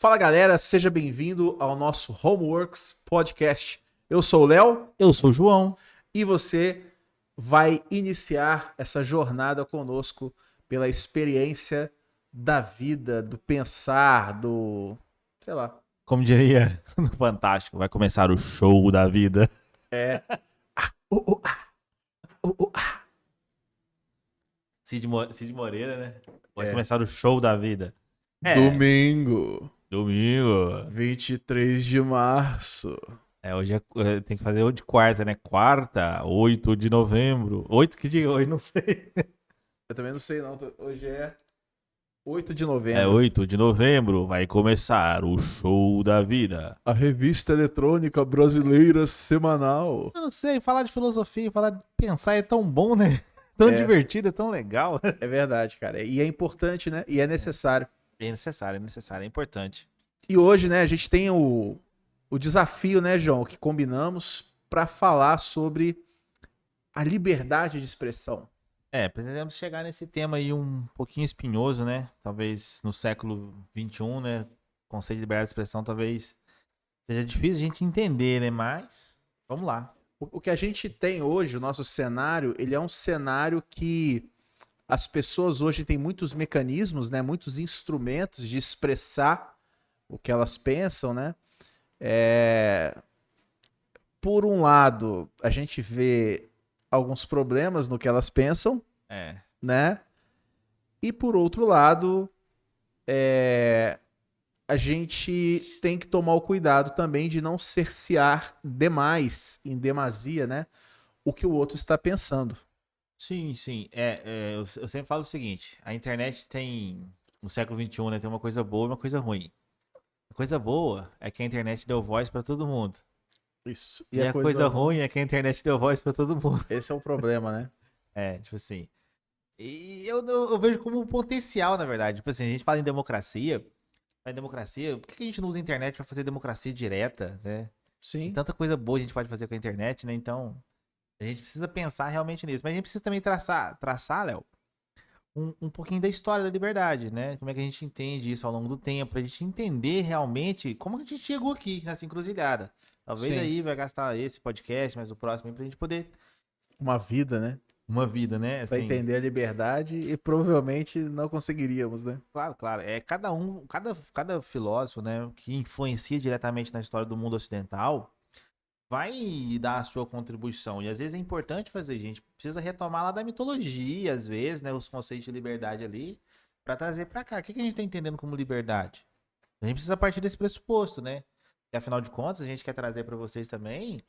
Fala galera, seja bem-vindo ao nosso Homeworks Podcast. Eu sou o Léo. Eu sou o João. E você vai iniciar essa jornada conosco pela experiência da vida, do pensar, sei lá. Como diria no Fantástico, vai começar o show da vida. É. Cid Moreira, né? Vai começar o show da vida. Domingo, 23 de março. Hoje tem que fazer o de quarta, né? Quarta, 8 de novembro. 8 que dia hoje? Não sei. Eu também não sei não, hoje é 8 de novembro. 8 de novembro vai começar o show da vida. A revista eletrônica brasileira semanal. Eu não sei, falar de filosofia, falar de pensar é tão bom, né? Tão divertido, é tão legal. É verdade, cara. E é importante, né? E é necessário. É necessário, é importante. E hoje, né, a gente tem o desafio, né, João, que combinamos para falar sobre a liberdade de expressão. Pretendemos chegar nesse tema aí um pouquinho espinhoso, né? Talvez no século XXI, né? O conceito de liberdade de expressão talvez seja difícil a gente entender, né? Mas vamos lá. O que a gente tem hoje, o nosso cenário, ele é um cenário que as pessoas hoje têm muitos mecanismos, né? Muitos instrumentos de expressar o que elas pensam, né? Por um lado, a gente vê alguns problemas no que elas pensam, né? E por outro lado, a gente tem que tomar o cuidado também de não cercear demais, em demasia, né? O que o outro está pensando. Sim. Eu sempre falo o seguinte, a internet tem, no século XXI, né? Tem uma coisa boa e uma coisa ruim. A coisa boa é que a internet deu voz para todo mundo. Isso. E a coisa ruim é que a internet deu voz pra todo mundo. Esse é o problema, né? Tipo assim. E eu vejo como um potencial, na verdade. Tipo assim, a gente fala em democracia. Por que a gente não usa a internet pra fazer democracia direta, né? Sim. Tem tanta coisa boa a gente pode fazer com a internet, né? Então, a gente precisa pensar realmente nisso. Mas a gente precisa também traçar, Léo, um pouquinho da história da liberdade, né? Como é que a gente entende isso ao longo do tempo, pra gente entender realmente como a gente chegou aqui, nessa encruzilhada. Talvez aí vai gastar esse podcast, mas o próximo aí pra gente poder... Uma vida, né? Uma vida, né? Pra entender a liberdade e provavelmente não conseguiríamos, né? Claro. Cada filósofo, né, que influencia diretamente na história do mundo ocidental vai dar a sua contribuição. E às vezes é importante fazer, a gente precisa retomar lá da mitologia, às vezes, né, os conceitos de liberdade ali, pra trazer pra cá. O que a gente tá entendendo como liberdade? A gente precisa partir desse pressuposto, né? E afinal de contas, a gente quer trazer para vocês também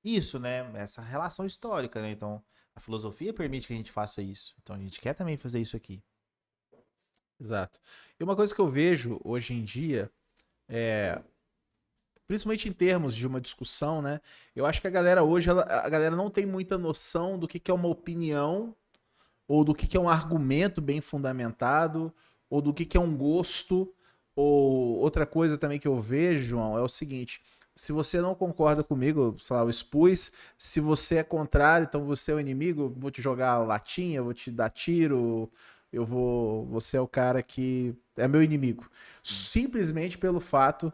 isso, né? Essa relação histórica, né? Então, a filosofia permite que a gente faça isso. Então, a gente quer também fazer isso aqui. Exato. E uma coisa que eu vejo hoje em dia, principalmente em termos de uma discussão, né? Eu acho que a galera hoje, a galera não tem muita noção do que é uma opinião, ou do que é um argumento bem fundamentado, ou do que é um gosto. Ou outra coisa também que eu vejo, João, é o seguinte: se você não concorda comigo, sei lá, eu expus, se você é contrário, então você é o inimigo, vou te jogar latinha, vou te dar tiro, você é o cara que é meu inimigo. Simplesmente pelo fato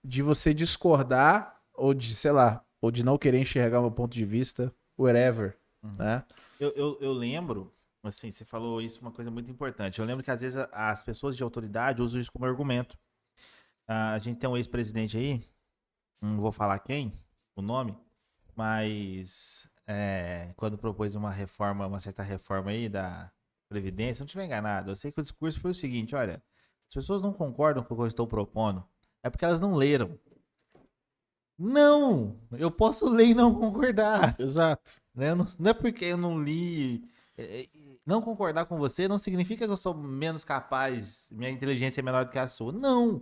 de você discordar, ou de, sei lá, ou de não querer enxergar o meu ponto de vista, whatever, né? Eu lembro, assim, você falou isso, uma coisa muito importante. Eu lembro que às vezes as pessoas de autoridade usam isso como argumento. A gente tem um ex-presidente aí, não vou falar quem, o nome, mas quando propôs uma certa reforma aí da Previdência, se não estiver enganado, eu sei que o discurso foi o seguinte: olha, as pessoas não concordam com o que eu estou propondo, é porque elas não leram. Não! Eu posso ler e não concordar. Exato. Né? Não é porque eu não li. Não concordar com você não significa que eu sou menos capaz, minha inteligência é menor do que a sua. Não!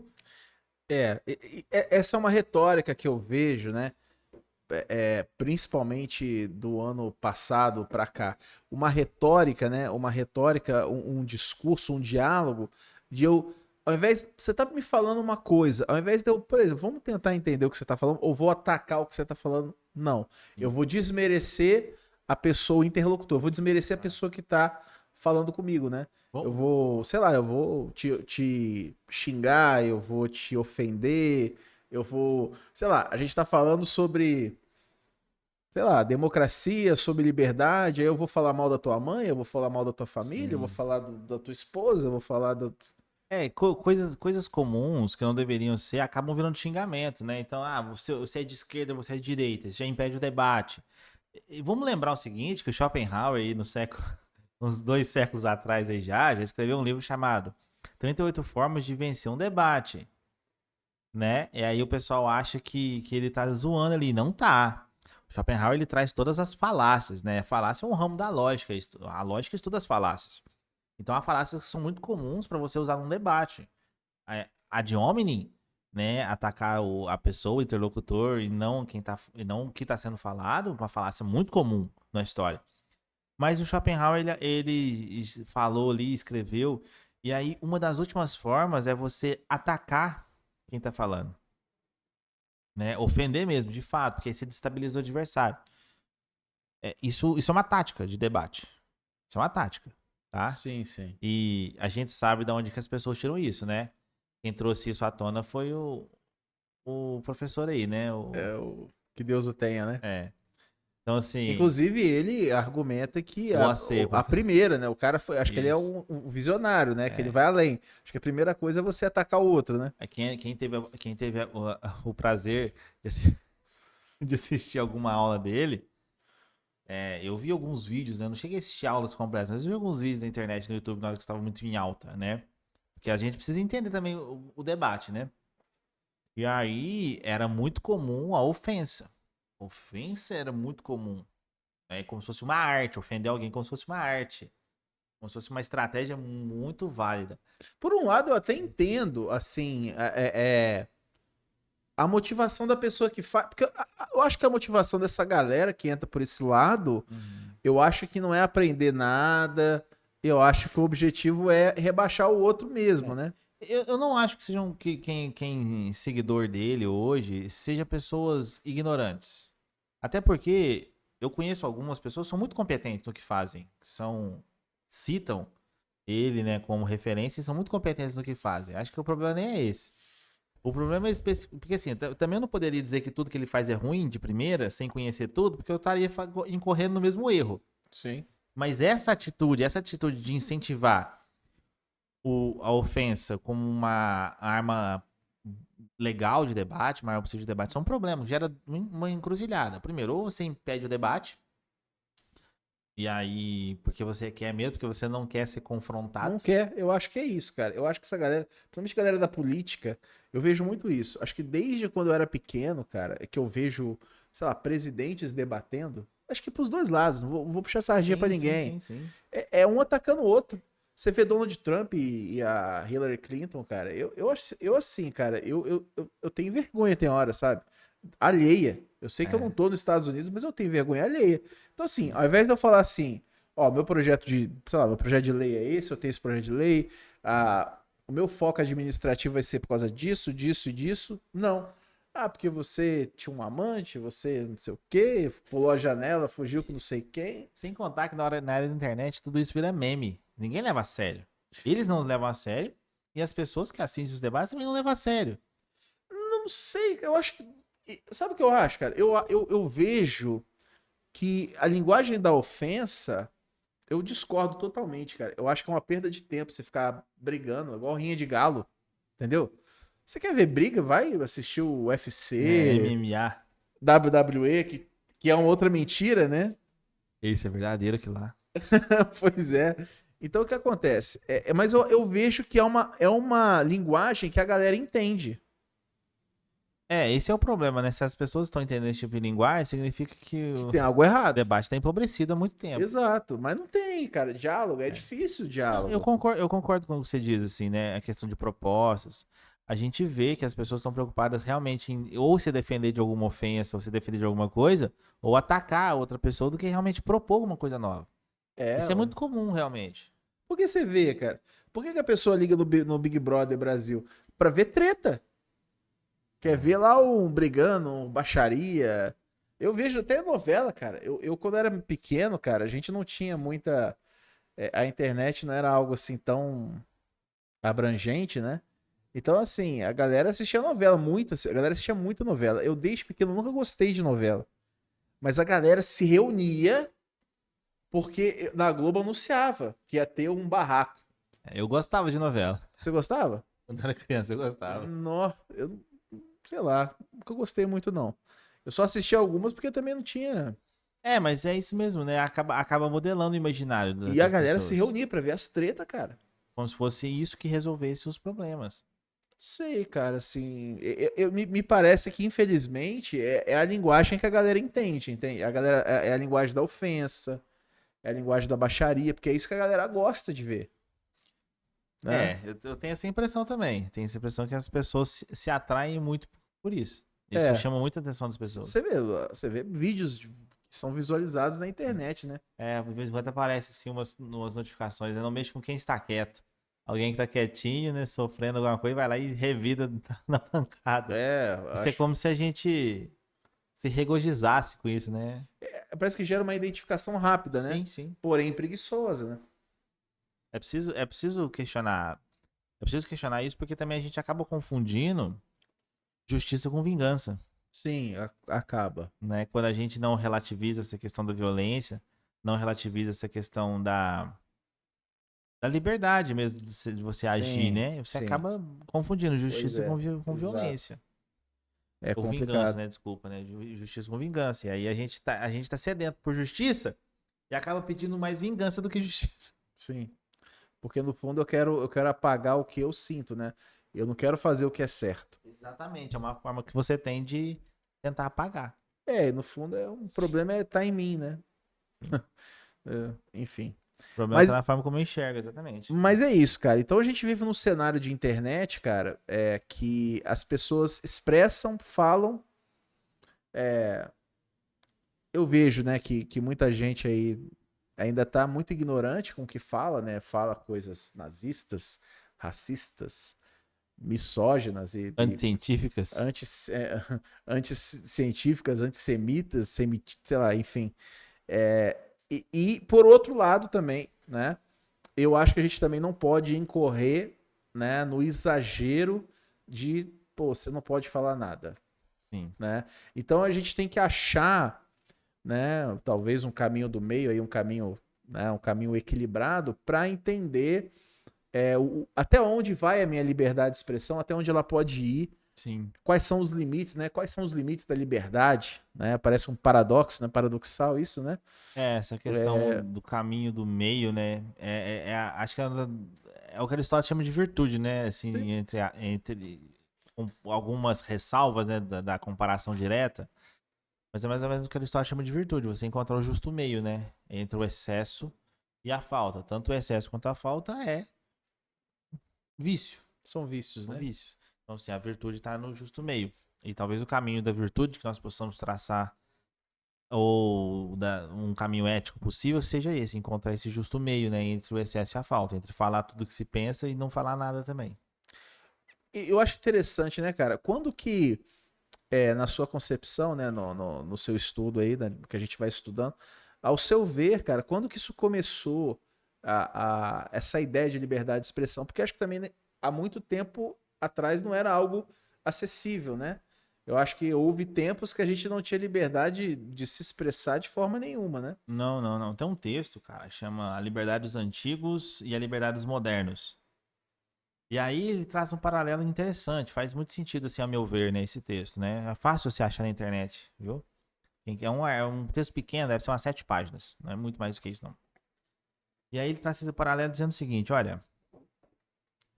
Essa é uma retórica que eu vejo, né? Principalmente do ano passado para cá. Uma retórica, né? Um discurso, um diálogo de eu. Ao invés. Você tá me falando uma coisa, ao invés de eu, por exemplo, vamos tentar entender o que você tá falando, ou vou atacar o que você tá falando. Não. Eu vou desmerecer a pessoa, o interlocutor, eu vou desmerecer a pessoa que tá falando comigo, né? Bom. Eu vou, sei lá, eu vou te xingar, eu vou te ofender, eu vou, sei lá, a gente tá falando sobre, sei lá, democracia, sobre liberdade, aí eu vou falar mal da tua mãe, eu vou falar mal da tua família, eu vou Sim. falar da tua esposa, eu vou falar do... Coisas comuns que não deveriam ser acabam virando xingamento, né? Então, você é de esquerda, você é de direita, isso já impede o debate. E vamos lembrar o seguinte, que o Schopenhauer aí no século, uns 2 séculos atrás aí já escreveu um livro chamado 38 Formas de Vencer um Debate, né? E aí o pessoal acha que ele tá zoando ali, não tá. O Schopenhauer ele traz todas as falácias, né? A falácia é um ramo da lógica, a lógica estuda as falácias. Então há falácias que são muito comuns para você usar num debate. A de hominem, né, atacar a pessoa, o interlocutor e não o que está sendo falado, uma falácia muito comum na história. Mas o Schopenhauer ele falou ali, escreveu, e aí uma das últimas formas é você atacar quem está falando, né? Ofender mesmo, de fato, porque aí você destabiliza o adversário. Isso é uma tática de debate. Isso é uma tática, tá? Sim, sim. E a gente sabe de onde que as pessoas tiram isso, né? Quem trouxe isso à tona foi o professor aí, né? Que Deus o tenha, né? Então, assim, Inclusive, ele argumenta que o acervo. a primeira, né? O cara foi. Acho que ele é Isso. um visionário, né? Que ele vai além. Acho que a primeira coisa é você atacar o outro, né? Quem teve o prazer de assistir alguma aula dele, eu vi alguns vídeos, né? Eu não cheguei a assistir aulas completas, mas eu vi alguns vídeos na internet, no YouTube, na hora que estava muito em alta, né? Porque a gente precisa entender também o debate, né? E aí era muito comum a ofensa. Ofensa era muito comum. É como se fosse uma arte, ofender alguém como se fosse uma arte. Como se fosse uma estratégia muito válida. Por um lado, eu até entendo, assim, a motivação da pessoa que faz. Porque eu acho que a motivação dessa galera que entra por esse lado, eu acho que não é aprender nada. Eu acho que o objetivo é rebaixar o outro mesmo, né? Eu não acho que sejam quem seguidor dele hoje seja pessoas ignorantes. Até porque eu conheço algumas pessoas que são muito competentes no que fazem. Citam ele, né, como referência e são muito competentes no que fazem. Acho que o problema nem é esse. O problema é específico. Porque assim, também eu não poderia dizer que tudo que ele faz é ruim de primeira, sem conhecer tudo, porque eu estaria incorrendo no mesmo erro. Sim. Mas essa atitude de incentivar a ofensa como uma arma legal de debate, uma arma possível de debate, são um problema, gera uma encruzilhada. Primeiro, ou você impede o debate, e aí, porque você quer mesmo, porque você não quer ser confrontado. Não quer, eu acho que é isso, cara. Eu acho que essa galera, principalmente a galera da política, eu vejo muito isso. Acho que desde quando eu era pequeno, cara, é que eu vejo, sei lá, presidentes debatendo. Acho que pros dois lados, não vou puxar sardinha pra ninguém. Sim. É um atacando o outro. Você vê Donald Trump e a Hillary Clinton, cara, eu assim, cara, eu tenho vergonha, tem hora, sabe? Alheia. Eu sei que eu não tô nos Estados Unidos, mas eu tenho vergonha alheia. Então, assim, ao invés de eu falar assim, ó, meu projeto de, sei lá, meu projeto de lei é esse, eu tenho esse projeto de lei, o meu foco administrativo vai ser por causa disso, disso e disso. Não. Ah, porque você tinha um amante, você não sei o quê, pulou a janela, fugiu com não sei quem. Sem contar que na área da internet tudo isso vira meme. Ninguém leva a sério. Eles não levam a sério e as pessoas que assistem os debates também não levam a sério. Não sei, eu acho que. Sabe o que eu acho, cara? Eu vejo que a linguagem da ofensa, eu discordo totalmente, cara. Eu acho que é uma perda de tempo você ficar brigando, igual rinha de galo, entendeu? Você quer ver briga? Vai assistir o UFC, MMA. WWE, que é uma outra mentira, né? Isso é verdadeiro aquilo lá. Pois é. Então o que acontece? Mas eu vejo que é uma linguagem que a galera entende. Esse é o problema, né? Se as pessoas estão entendendo esse tipo de linguagem, significa que Que o tem algo errado. debate está empobrecido há muito tempo. Exato, mas não tem, cara. Diálogo, é difícil o diálogo. Eu concordo com o que você diz, assim, né? A questão de propostas. A gente vê que as pessoas estão preocupadas realmente em ou se defender de alguma ofensa, ou se defender de alguma coisa, ou atacar a outra pessoa do que realmente propor alguma coisa nova. Isso é muito comum, realmente. Por que você vê, cara? Por que a pessoa liga no Big Brother Brasil? Pra ver treta. Quer ver lá um brigando, um baixaria. Eu vejo até novela, cara. Eu quando era pequeno, cara, a gente não tinha muita a internet não era algo assim tão abrangente, né? Então, assim, a galera assistia novela, a galera assistia muita novela. Eu, desde pequeno, nunca gostei de novela. Mas a galera se reunia porque na Globo anunciava que ia ter um barraco. Eu gostava de novela. Você gostava? Quando era criança, eu gostava. Não, eu, sei lá, nunca gostei muito, não. Eu só assisti algumas porque também não tinha. É, mas é isso mesmo, né? Acaba modelando o imaginário E a das galera se pessoas. reunia pra ver as tretas, cara. Como se fosse isso que resolvesse os problemas. Sei, cara, assim, me parece que infelizmente é a linguagem que a galera entende, entende? A galera é a linguagem da ofensa, é a linguagem da baixaria, porque é isso que a galera gosta de ver, né? É, eu tenho essa impressão também. Tenho essa impressão que as pessoas se atraem muito por isso. Isso É, chama muita atenção das pessoas. você vê vídeos que são visualizados na internet, né? É, de vez em quando aparece assim umas notificações, né? Não mexe com quem está quieto. Alguém que tá quietinho, né, sofrendo alguma coisa, vai lá e revida na pancada. É, Isso é como se a gente se regozijasse com isso, né? parece que gera uma identificação rápida, né? Sim, sim. Porém preguiçosa, né? É preciso questionar. É preciso questionar isso porque também a gente acaba confundindo justiça com vingança, Sim, acaba. né? Quando a gente não relativiza essa questão da violência, não relativiza essa questão da liberdade mesmo de você agir, Sim, né? Você sim. acaba confundindo Pois justiça é, com exato. violência. É Ou vingança, complicado. né? Desculpa, né? Justiça com vingança. E aí a gente tá sedento por justiça e acaba pedindo mais vingança do que justiça. Sim. Porque no fundo eu quero apagar o que eu sinto, né? Eu não quero fazer o que é certo. Exatamente. É uma forma que você tem de tentar apagar. No fundo um problema tá em mim, né? Enfim. O problema tá Mas, na forma como eu enxergo, exatamente. mas é isso, cara. Então a gente vive num cenário de internet, cara, que as pessoas expressam, falam. Eu vejo, né, que muita gente aí ainda tá muito ignorante com o que fala, né? Fala coisas nazistas, racistas, misóginas e Anticientíficas. anticientíficas, antissemitas, sei lá, enfim. E por outro lado também, né? Eu acho que a gente também não pode incorrer, né, no exagero de, pô, você não pode falar nada, Sim. né? Então a gente tem que achar, né, talvez um caminho do meio aí, um caminho, né, um caminho equilibrado para entender até onde vai a minha liberdade de expressão, até onde ela pode ir, Sim. quais são os limites, né? Quais são os limites da liberdade, né? Parece um paradoxo, né? Paradoxal isso, né? Essa questão do caminho do meio, né? Acho que é o que Aristóteles chama de virtude, né? Assim, Sim. entre com algumas ressalvas, né? Da comparação direta. Mas é mais ou menos o que Aristóteles chama de virtude. Você encontrar o justo meio, né? Entre o excesso e a falta. Tanto o excesso quanto a falta é vício. São vícios, São né? vícios. Então, assim, a virtude está no justo meio. E talvez o caminho da virtude que nós possamos traçar, ou um caminho ético possível, seja esse, encontrar esse justo meio, né? Entre o excesso e a falta. Entre falar tudo que se pensa e não falar nada também. E eu acho interessante, né, cara? Quando que, na sua concepção, né, no seu estudo aí, né, que a gente vai estudando, ao seu ver, cara, quando que isso começou, essa ideia de liberdade de expressão? Porque acho que também, né, há muito tempo atrás não era algo acessível, né? Eu acho que houve tempos que a gente não tinha liberdade de se expressar de forma nenhuma, né? Não, não, não. Tem um texto, cara, chama A Liberdade dos Antigos e a Liberdade dos Modernos. E aí ele traz um paralelo interessante, faz muito sentido, assim, a meu ver, né, esse texto, né? É fácil você achar na internet, viu? É um texto pequeno, deve ser umas 7 páginas, não é muito mais do que isso, não. E aí ele traz esse paralelo dizendo o seguinte, olha,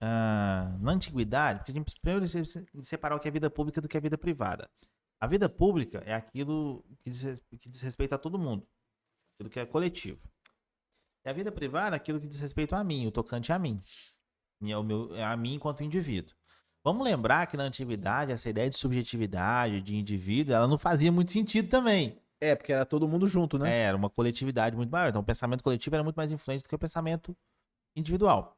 na antiguidade, porque a gente primeiro separar o que é vida pública do que é vida privada. A vida pública é aquilo que diz respeito a todo mundo, aquilo que é coletivo. E a vida privada é aquilo que diz respeito a mim, o tocante a mim. A mim enquanto indivíduo. Vamos lembrar que na antiguidade essa ideia de subjetividade, de indivíduo, ela não fazia muito sentido também. Porque era todo mundo junto, né? Era uma coletividade muito maior. Então o pensamento coletivo era muito mais influente do que o pensamento individual.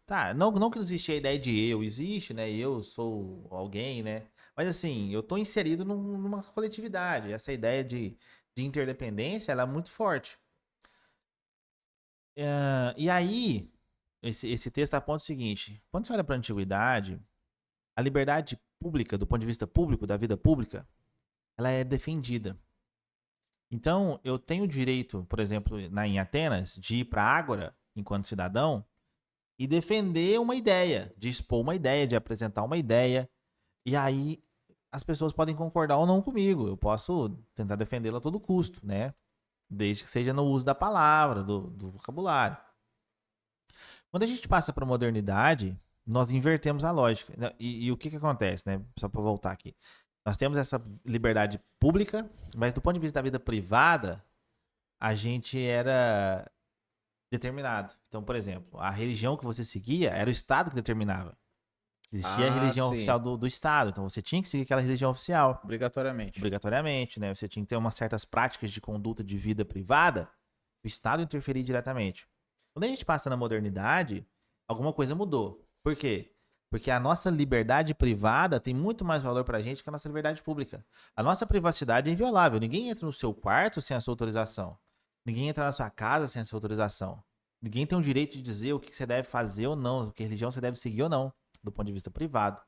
Tá, não que não existe a ideia de eu, existe, né? Eu sou alguém, né? Mas assim, eu tô inserido numa coletividade. Essa ideia de interdependência, ela é muito forte. E aí, esse texto aponta o seguinte: quando você olha para a antiguidade, a liberdade pública, do ponto de vista público, da vida pública, ela é defendida. Então, eu tenho o direito, por exemplo, em Atenas, de ir para a Ágora, enquanto cidadão, e defender uma ideia, de expor uma ideia, de apresentar uma ideia. E aí, as pessoas podem concordar ou não comigo. Eu posso tentar defendê-la a todo custo, né? Desde que seja no uso da palavra, do vocabulário. Quando a gente passa para a modernidade, nós invertemos a lógica. E o que acontece, né? Só para voltar aqui. Nós temos essa liberdade pública, mas do ponto de vista da vida privada, a gente era determinado. Então, por exemplo, a religião que você seguia era o Estado que determinava. Existia a religião sim. oficial do Estado, então você tinha que seguir aquela religião oficial. Obrigatoriamente. Obrigatoriamente, né? Você tinha que ter umas certas práticas de conduta de vida privada, o Estado interferir diretamente. Quando a gente passa na modernidade, alguma coisa mudou. Por quê? Porque a nossa liberdade privada tem muito mais valor pra gente que a nossa liberdade pública. A nossa privacidade é inviolável. Ninguém entra no seu quarto sem a sua autorização. Ninguém entra na sua casa sem a sua autorização. Ninguém tem o direito de dizer o que você deve fazer ou não, que religião você deve seguir ou não, do ponto de vista privado.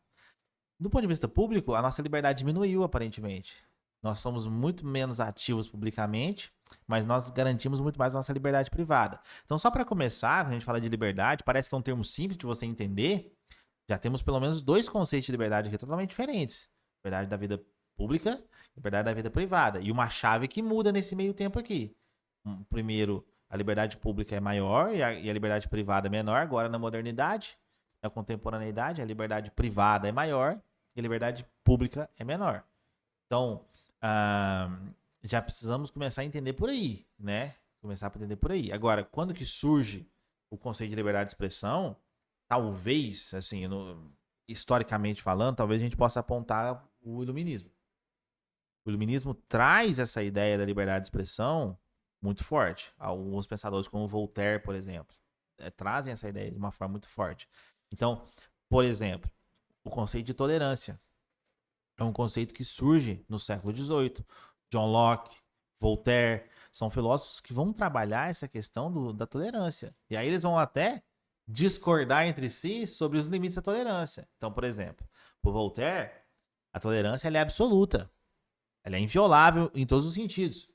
Do ponto de vista público, a nossa liberdade diminuiu, aparentemente. Nós somos muito menos ativos publicamente, mas nós garantimos muito mais a nossa liberdade privada. Então, só para começar, quando a gente fala de liberdade, parece que é um termo simples de você entender. Já temos pelo menos dois conceitos de liberdade aqui totalmente diferentes: liberdade da vida pública, liberdade da vida privada. E uma chave que muda nesse meio tempo aqui. Primeiro, a liberdade pública é maior e a liberdade privada é menor. Agora, na modernidade, na contemporaneidade, a liberdade privada é maior e a liberdade pública é menor. Então, já precisamos começar a entender por aí, né? Começar a entender por aí. Agora, quando que surge o conceito de liberdade de expressão, talvez, assim, historicamente falando, talvez a gente possa apontar o iluminismo. O iluminismo traz essa ideia da liberdade de expressão muito forte. Alguns pensadores como Voltaire, por exemplo, trazem essa ideia de uma forma muito forte. Então, por exemplo, o conceito de tolerância é um conceito que surge no século XVIII. John Locke, Voltaire, são filósofos que vão trabalhar essa questão da tolerância. E aí eles vão até discordar entre si sobre os limites da tolerância. Então, por exemplo, por Voltaire, a tolerância ela é absoluta. Ela é inviolável em todos os sentidos.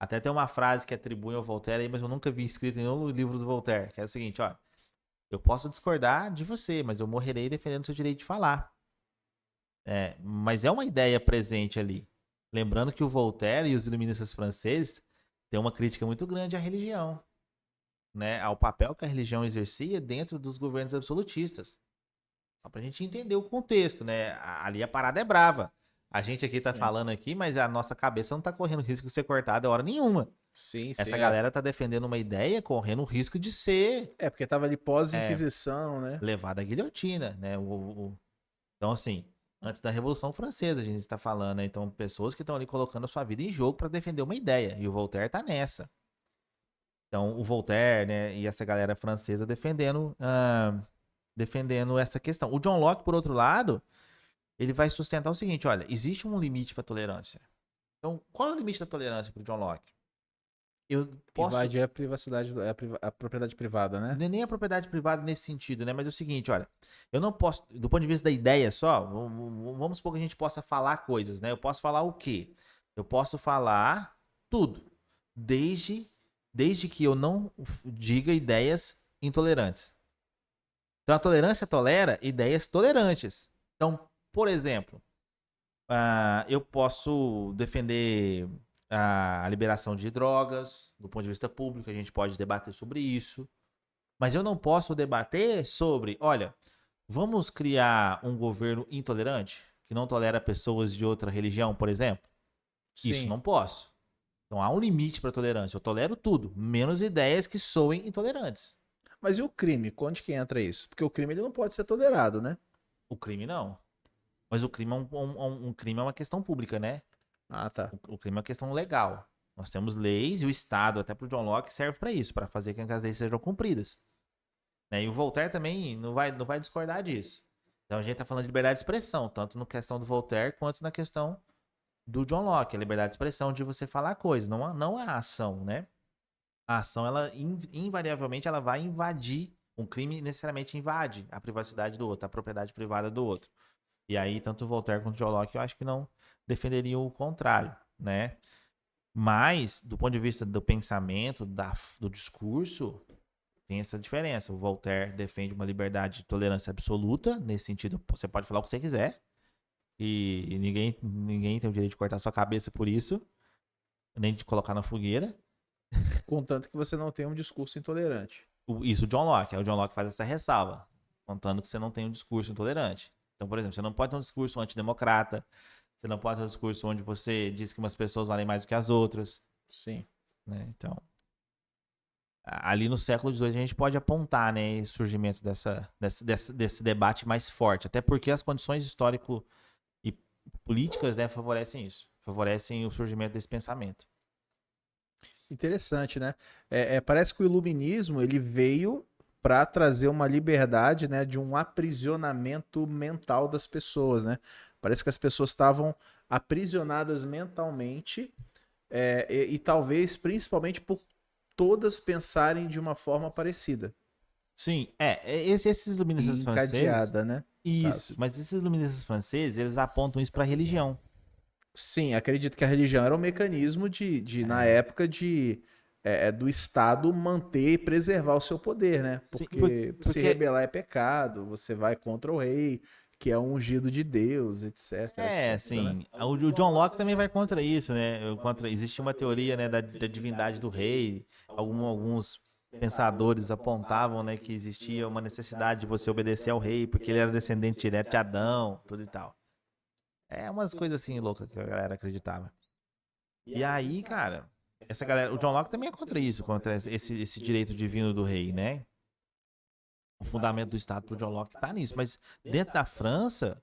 Até tem uma frase que atribuem ao Voltaire aí, mas eu nunca vi escrito em nenhum livro do Voltaire, que é o seguinte, ó: eu posso discordar de você, mas eu morrerei defendendo o seu direito de falar. Mas é uma ideia presente ali. Lembrando que o Voltaire e os iluministas franceses têm uma crítica muito grande à religião, né? Ao papel que a religião exercia dentro dos governos absolutistas. Só pra gente entender o contexto, né? Ali a parada é brava. A gente aqui tá falando aqui, mas a nossa cabeça não tá correndo risco de ser cortada hora nenhuma. Sim, Essa galera tá defendendo uma ideia correndo o risco de ser... porque tava ali pós-inquisição, né? levada à guilhotina, né? Então, assim, antes da Revolução Francesa a gente tá falando, né? Então, pessoas que estão ali colocando a sua vida em jogo para defender uma ideia. E o Voltaire tá nessa. Então, o Voltaire, né? E essa galera francesa defendendo essa questão. O John Locke, por outro lado, ele vai sustentar o seguinte: olha, existe um limite para tolerância. Então, qual é o limite da tolerância para o John Locke? Eu posso... Invadir a privacidade, a propriedade privada, né? Nem a propriedade privada nesse sentido, né? Mas é o seguinte, olha, eu não posso, do ponto de vista da ideia só, vamos supor que a gente possa falar coisas, né? Eu posso falar o quê? Eu posso falar tudo, desde que eu não diga ideias intolerantes. Então a tolerância tolera ideias tolerantes. Então, por exemplo, eu posso defender a liberação de drogas, do ponto de vista público, a gente pode debater sobre isso. Mas eu não posso debater sobre, olha, vamos criar um governo intolerante, que não tolera pessoas de outra religião, por exemplo? Sim. Isso não posso. Então há um limite para a tolerância. Eu tolero tudo, menos ideias que soem intolerantes. Mas e o crime? Onde que entra isso? Porque o crime ele não pode ser tolerado, né? O crime não. Mas o crime crime é uma questão pública, né? Ah, tá. O crime é uma questão legal. Nós temos leis e o Estado, até para o John Locke, serve para isso, para fazer com que as leis sejam cumpridas. E o Voltaire também não vai discordar disso. Então a gente está falando de liberdade de expressão, tanto na questão do Voltaire quanto na questão do John Locke. A liberdade de expressão de você falar coisas, não a ação, né? a ação, ela invariavelmente ela vai invadir, um crime necessariamente invade a privacidade do outro, a propriedade privada do outro. E aí, tanto Voltaire quanto John Locke, eu acho que não defenderiam o contrário, né? Mas, do ponto de vista do pensamento, do discurso, tem essa diferença. O Voltaire defende uma liberdade de tolerância absoluta, nesse sentido, você pode falar o que você quiser, e ninguém tem o direito de cortar sua cabeça por isso, nem de colocar na fogueira. Contanto que você não tenha um discurso intolerante. Isso o John Locke. Aí o John Locke faz essa ressalva, contando que você não tem um discurso intolerante. Então, por exemplo, você não pode ter um discurso antidemocrata, você não pode ter um discurso onde você diz que umas pessoas valem mais do que as outras. Sim. Né? Então, ali no século XVIII a gente pode apontar, né, esse surgimento desse debate mais forte. Até porque as condições histórico e políticas, né, favorecem isso. Favorecem o surgimento desse pensamento. Interessante, né? Parece que o iluminismo ele veio para trazer uma liberdade, né, de um aprisionamento mental das pessoas, né? Parece que as pessoas estavam aprisionadas mentalmente e talvez principalmente por todas pensarem de uma forma parecida. Sim, esses iluministas franceses. Encadeada, né? Isso, mas esses iluministas franceses, eles apontam isso para a religião. Sim, acredito que a religião era um mecanismo na época, do Estado manter e preservar o seu poder, né? Sim, Porque se porque rebelar é pecado, você vai contra o rei, que é um ungido de Deus, etc, etc, né? assim, o John Locke também vai contra isso, né? Existe uma teoria, né, da divindade do rei. Alguns pensadores apontavam, né, que existia uma necessidade de você obedecer ao rei, porque ele era descendente direto de Adão, tudo e tal. Umas coisas assim loucas que a galera acreditava. E aí, cara, essa galera, o John Locke também é contra isso, contra esse direito divino do rei, né? O fundamento do Estado pro John Locke tá nisso. Mas dentro da França,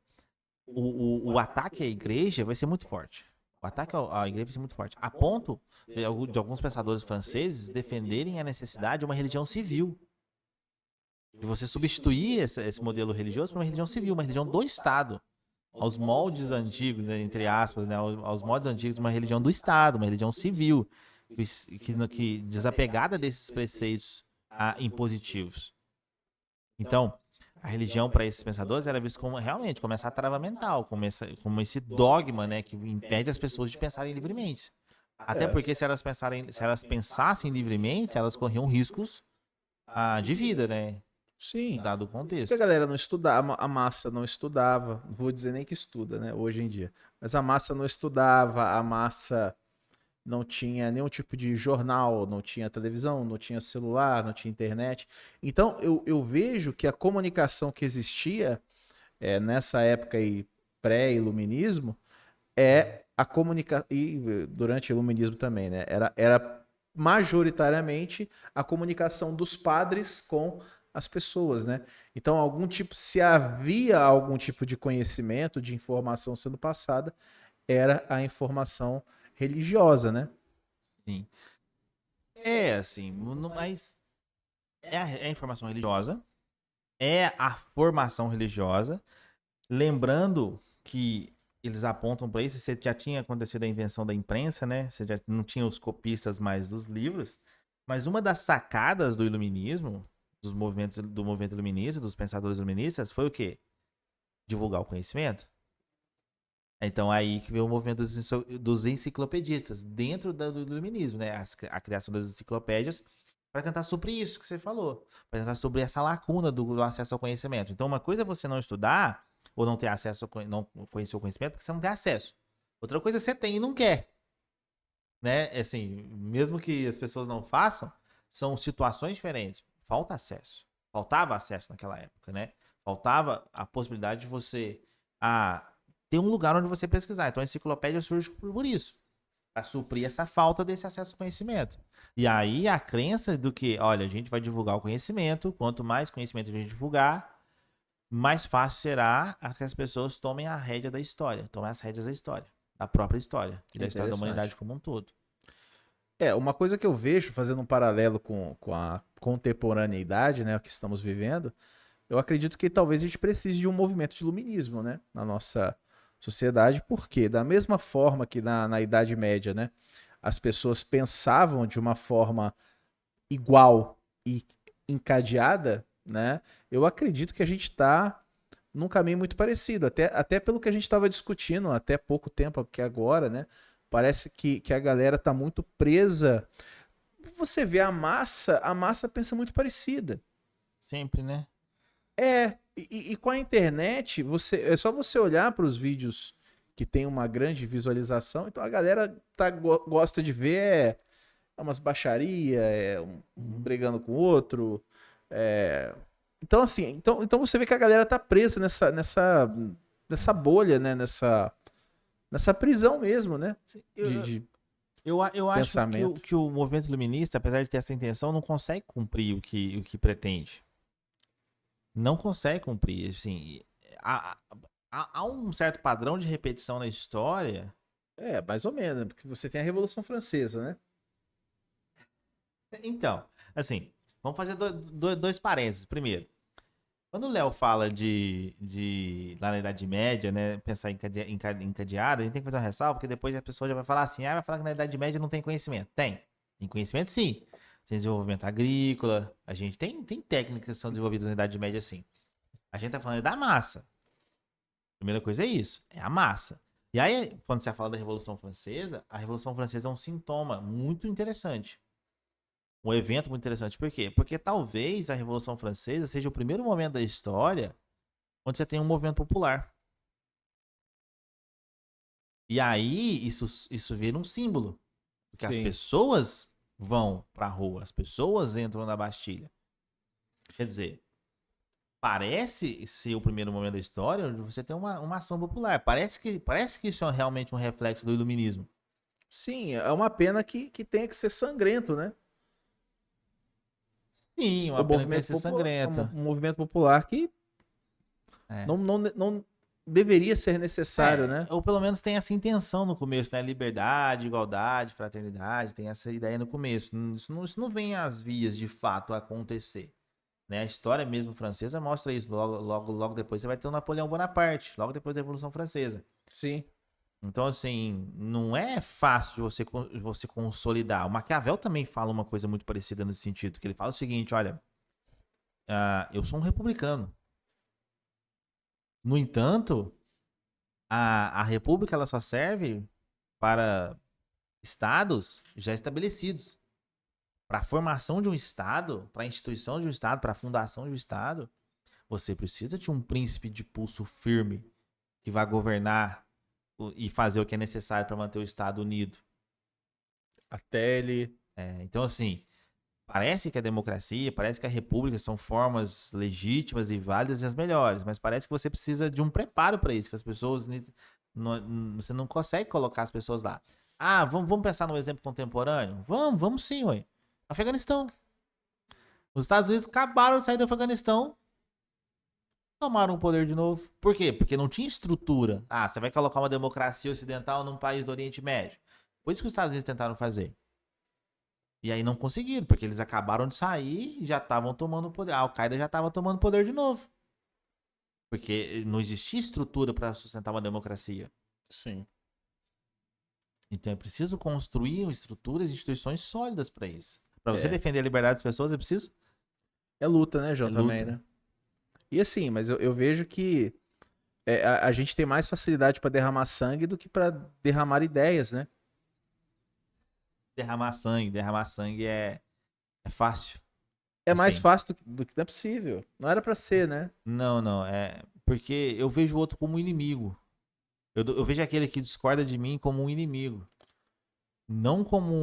o ataque à igreja vai ser muito forte. O ataque à igreja vai ser muito forte. A ponto de alguns pensadores franceses defenderem a necessidade de uma religião civil. De você substituir esse modelo religioso por uma religião civil, uma religião do Estado. Aos moldes antigos, né, entre aspas, né, aos moldes antigos de uma religião do Estado, uma religião civil, que desapegada desses preceitos impositivos. Então, a religião para esses pensadores era vista como realmente como essa trava mental, como esse dogma, né, que impede as pessoas de pensarem livremente. Até porque se elas pensassem livremente, elas corriam riscos de vida, né? Sim. Dado o Porque contexto. a galera não estudava, a massa não estudava, não vou dizer nem que estuda, né, hoje em dia. Mas a massa não estudava, a massa não tinha nenhum tipo de jornal, não tinha televisão, não tinha celular, não tinha internet. Então eu vejo que a comunicação que existia nessa época aí pré-iluminismo é a comunicação, e durante o iluminismo também, né? Era majoritariamente a comunicação dos padres com as pessoas, né? Então, se havia algum tipo de conhecimento, de informação sendo passada, era a informação religiosa, né? Sim. Assim, mas é a informação religiosa, é a formação religiosa, lembrando que eles apontam para isso, você já tinha acontecido a invenção da imprensa, né? Você já não tinha os copistas mais dos livros, mas uma das sacadas do iluminismo, do movimento iluminista, dos pensadores iluministas, foi o quê? Divulgar o conhecimento. Então aí que veio o movimento dos enciclopedistas, dentro do iluminismo, né? A criação das enciclopédias, para tentar suprir isso que você falou, para tentar suprir essa lacuna do acesso ao conhecimento. Então uma coisa é você não estudar, ou não ter acesso, não conhecer o conhecimento, porque você não tem acesso. Outra coisa é você tem e não quer. Né? Assim, mesmo que as pessoas não façam, são situações diferentes. Falta acesso. Faltava acesso naquela época, né? Faltava a possibilidade de você ter um lugar onde você pesquisar. Então a enciclopédia surge por isso, para suprir essa falta desse acesso ao conhecimento. E aí a crença do que, olha, a gente vai divulgar o conhecimento, quanto mais conhecimento a gente divulgar, mais fácil será que as pessoas tomem a rédea da história, tomem as rédeas da história, da própria história e da história da humanidade como um todo. Uma coisa que eu vejo, fazendo um paralelo com a contemporaneidade, né, que estamos vivendo, eu acredito que talvez a gente precise de um movimento de iluminismo, né, na nossa sociedade, porque da mesma forma que na Idade Média, né, as pessoas pensavam de uma forma igual e encadeada, né? Eu acredito que a gente está num caminho muito parecido, até pelo que a gente estava discutindo até pouco tempo que agora, né? Parece que a galera tá muito presa. Você vê a massa pensa muito parecida. Sempre, né? E com a internet, é só você olhar para os vídeos que tem uma grande visualização, então a galera gosta de ver umas baixaria, um brigando com o outro. Então, assim, então você vê que a galera tá presa nessa bolha, né? Nessa prisão mesmo, né? De Eu acho pensamento. que o movimento iluminista, apesar de ter essa intenção, não consegue cumprir o que pretende. Não consegue cumprir. Assim, há um certo padrão de repetição na história. Mais ou menos, porque você tem a Revolução Francesa, né? Então, assim, vamos fazer dois parênteses. Primeiro, quando o Léo fala lá na Idade Média, né, pensar em encadeado, a gente tem que fazer uma ressalva, porque depois a pessoa já vai falar assim, vai falar que na Idade Média não tem conhecimento. Tem conhecimento sim. Tem desenvolvimento agrícola, a gente tem técnicas que são desenvolvidas na Idade Média sim. A gente tá falando da massa. Primeira coisa é isso, é a massa. E aí, quando você fala da Revolução Francesa, a Revolução Francesa é um sintoma muito interessante. Um evento muito interessante. Por quê? Porque talvez a Revolução Francesa seja o primeiro momento da história onde você tem um movimento popular. E aí, isso vira um símbolo. Porque as pessoas vão pra rua, as pessoas entram na Bastilha. Quer dizer, parece ser o primeiro momento da história onde você tem uma ação popular. Parece que isso é realmente um reflexo do iluminismo. Sim, é uma pena que tenha que ser sangrento, né? Sim, uma pena que tenha que ser sangrento. Um movimento popular que não deveria ser necessário, né? Ou pelo menos tem essa intenção no começo, né? Liberdade, igualdade, fraternidade, tem essa ideia no começo. Isso não vem às vias de fato a acontecer. Né? A história mesmo francesa mostra isso. Logo depois você vai ter o Napoleão Bonaparte, logo depois da Revolução Francesa. Sim. Então, assim, não é fácil você consolidar. O Maquiavel também fala uma coisa muito parecida nesse sentido, que ele fala o seguinte, olha, eu sou um republicano. No entanto, a república ela só serve para estados já estabelecidos. Para a formação de um estado, para a instituição de um estado, para a fundação de um estado, você precisa de um príncipe de pulso firme que vai governar e fazer o que é necessário para manter o estado unido. Até ele... Então, assim, parece que a democracia, parece que a república são formas legítimas e válidas e as melhores, mas parece que você precisa de um preparo para isso, que as pessoas... Você não consegue colocar as pessoas lá. Vamos pensar num exemplo contemporâneo? Vamos sim, ué. Afeganistão. Os Estados Unidos acabaram de sair do Afeganistão. Tomaram o poder de novo. Por quê? Porque não tinha estrutura. Você vai colocar uma democracia ocidental num país do Oriente Médio. Foi isso que os Estados Unidos tentaram fazer. E aí não conseguiram, porque eles acabaram de sair e já estavam tomando poder. A Al-Qaeda já estava tomando poder de novo. Porque não existia estrutura para sustentar uma democracia. Sim. Então é preciso construir estruturas e instituições sólidas para isso. Para você defender a liberdade das pessoas, é preciso? É luta, né, João, também, luta. né? E assim, mas eu vejo que a gente tem mais facilidade para derramar sangue do que para derramar ideias, né? Derramar sangue é fácil. É mais fácil do que não é possível. Não era para ser, né? Não. Porque eu vejo o outro como um inimigo. Eu vejo aquele que discorda de mim como um inimigo. Não como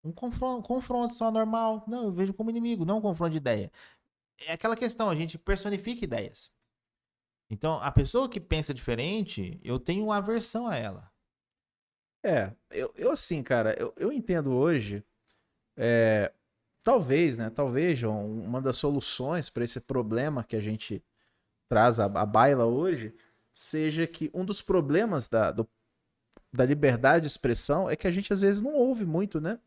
um confronto só normal. Não, eu vejo como inimigo, não um confronto de ideia. É aquela questão, a gente personifica ideias. Então, a pessoa que pensa diferente, eu tenho uma aversão a ela. Eu assim, cara, eu entendo hoje, talvez, né? Talvez, João, uma das soluções para esse problema que a gente traz à baila hoje seja que um dos problemas da liberdade de expressão é que a gente às vezes não ouve muito, né?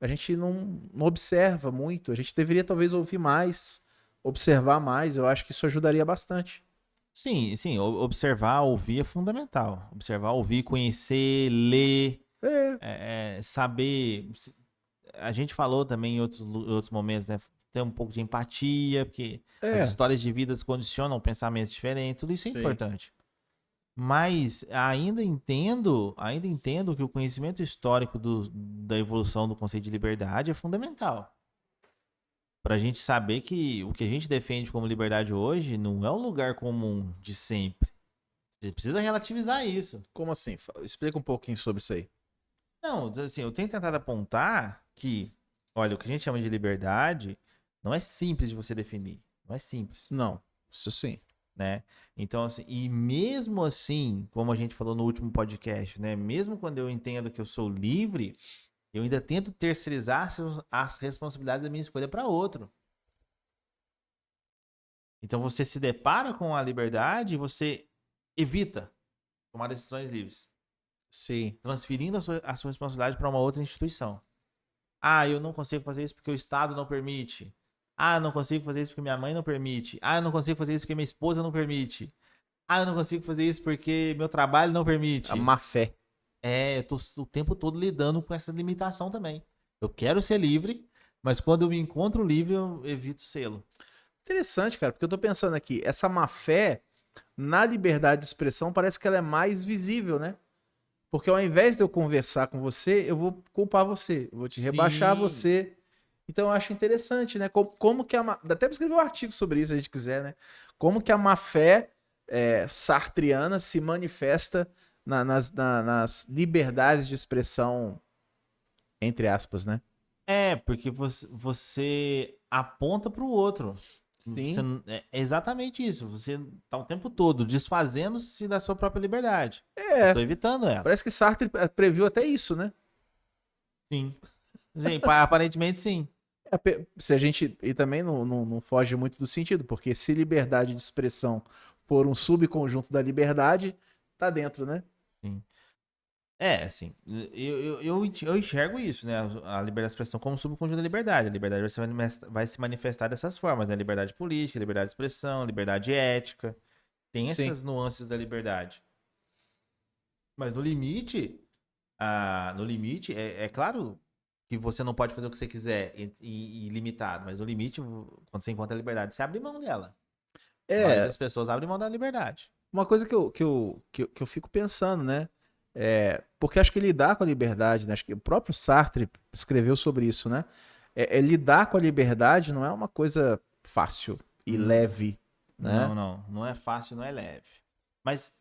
A gente não observa muito. A gente deveria talvez ouvir mais, observar mais. Eu acho que isso ajudaria bastante. Sim. Observar, ouvir é fundamental. Observar, ouvir, conhecer, ler. Saber. A gente falou também em outros momentos, né? Ter um pouco de empatia, porque as histórias de vidas condicionam pensamentos diferentes, tudo isso é Sim. importante. Mas ainda entendo que o conhecimento histórico da evolução do conceito de liberdade é fundamental. Pra gente saber que o que a gente defende como liberdade hoje não é o lugar comum de sempre. A gente precisa relativizar isso. Como assim? Explica um pouquinho sobre isso aí. Não, assim, eu tenho tentado apontar que, olha, o que a gente chama de liberdade não é simples de você definir. Não é simples, Não, isso sim. né? Então, assim, e mesmo assim, como a gente falou no último podcast, né? Mesmo quando eu entendo que eu sou livre, eu ainda tento terceirizar as responsabilidades da minha escolha para outro. Então, você se depara com a liberdade e você evita tomar decisões livres, Sim. transferindo a sua responsabilidade para uma outra instituição. Ah, eu não consigo fazer isso porque o Estado não permite. Ah, eu não consigo fazer isso porque minha mãe não permite. Ah, eu não consigo fazer isso porque minha esposa não permite. Ah, eu não consigo fazer isso porque meu trabalho não permite. A má fé. Eu tô o tempo todo lidando com essa limitação também. Eu quero ser livre, mas quando eu me encontro livre, eu evito sê-lo. Interessante, cara, porque eu tô pensando aqui, essa má fé na liberdade de expressão parece que ela é mais visível, né? Porque ao invés de eu conversar com você, eu vou culpar você, eu vou te rebaixar Sim. você. Então eu acho interessante, né? Como que dá até pra escrever um artigo sobre isso, se a gente quiser, né? Como que a má fé sartriana se manifesta nas liberdades de expressão, entre aspas, né? Porque você aponta para o outro. Sim. É exatamente isso. Você tá o tempo todo desfazendo-se da sua própria liberdade. Eu É, tô evitando ela. parece que Sartre previu até isso, né? Sim. Sim, aparentemente sim. Se a gente. E também não foge muito do sentido, porque se liberdade de expressão for um subconjunto da liberdade, tá dentro, né? Sim. Assim, eu enxergo isso, né? A liberdade de expressão como subconjunto da liberdade. A liberdade vai se manifestar dessas formas, né? Liberdade política, liberdade de expressão, liberdade ética. Tem Sim. essas nuances da liberdade. Mas no limite, é claro que você não pode fazer o que você quiser e ilimitado, mas no limite, quando você encontra a liberdade, você abre mão dela. A maioria É, das pessoas abre mão da liberdade. uma coisa que eu fico pensando, né? Porque acho que lidar com a liberdade, né? Acho que o próprio Sartre escreveu sobre isso, né? Lidar com a liberdade não é uma coisa fácil e leve, né? Não é fácil, não é leve. Mas,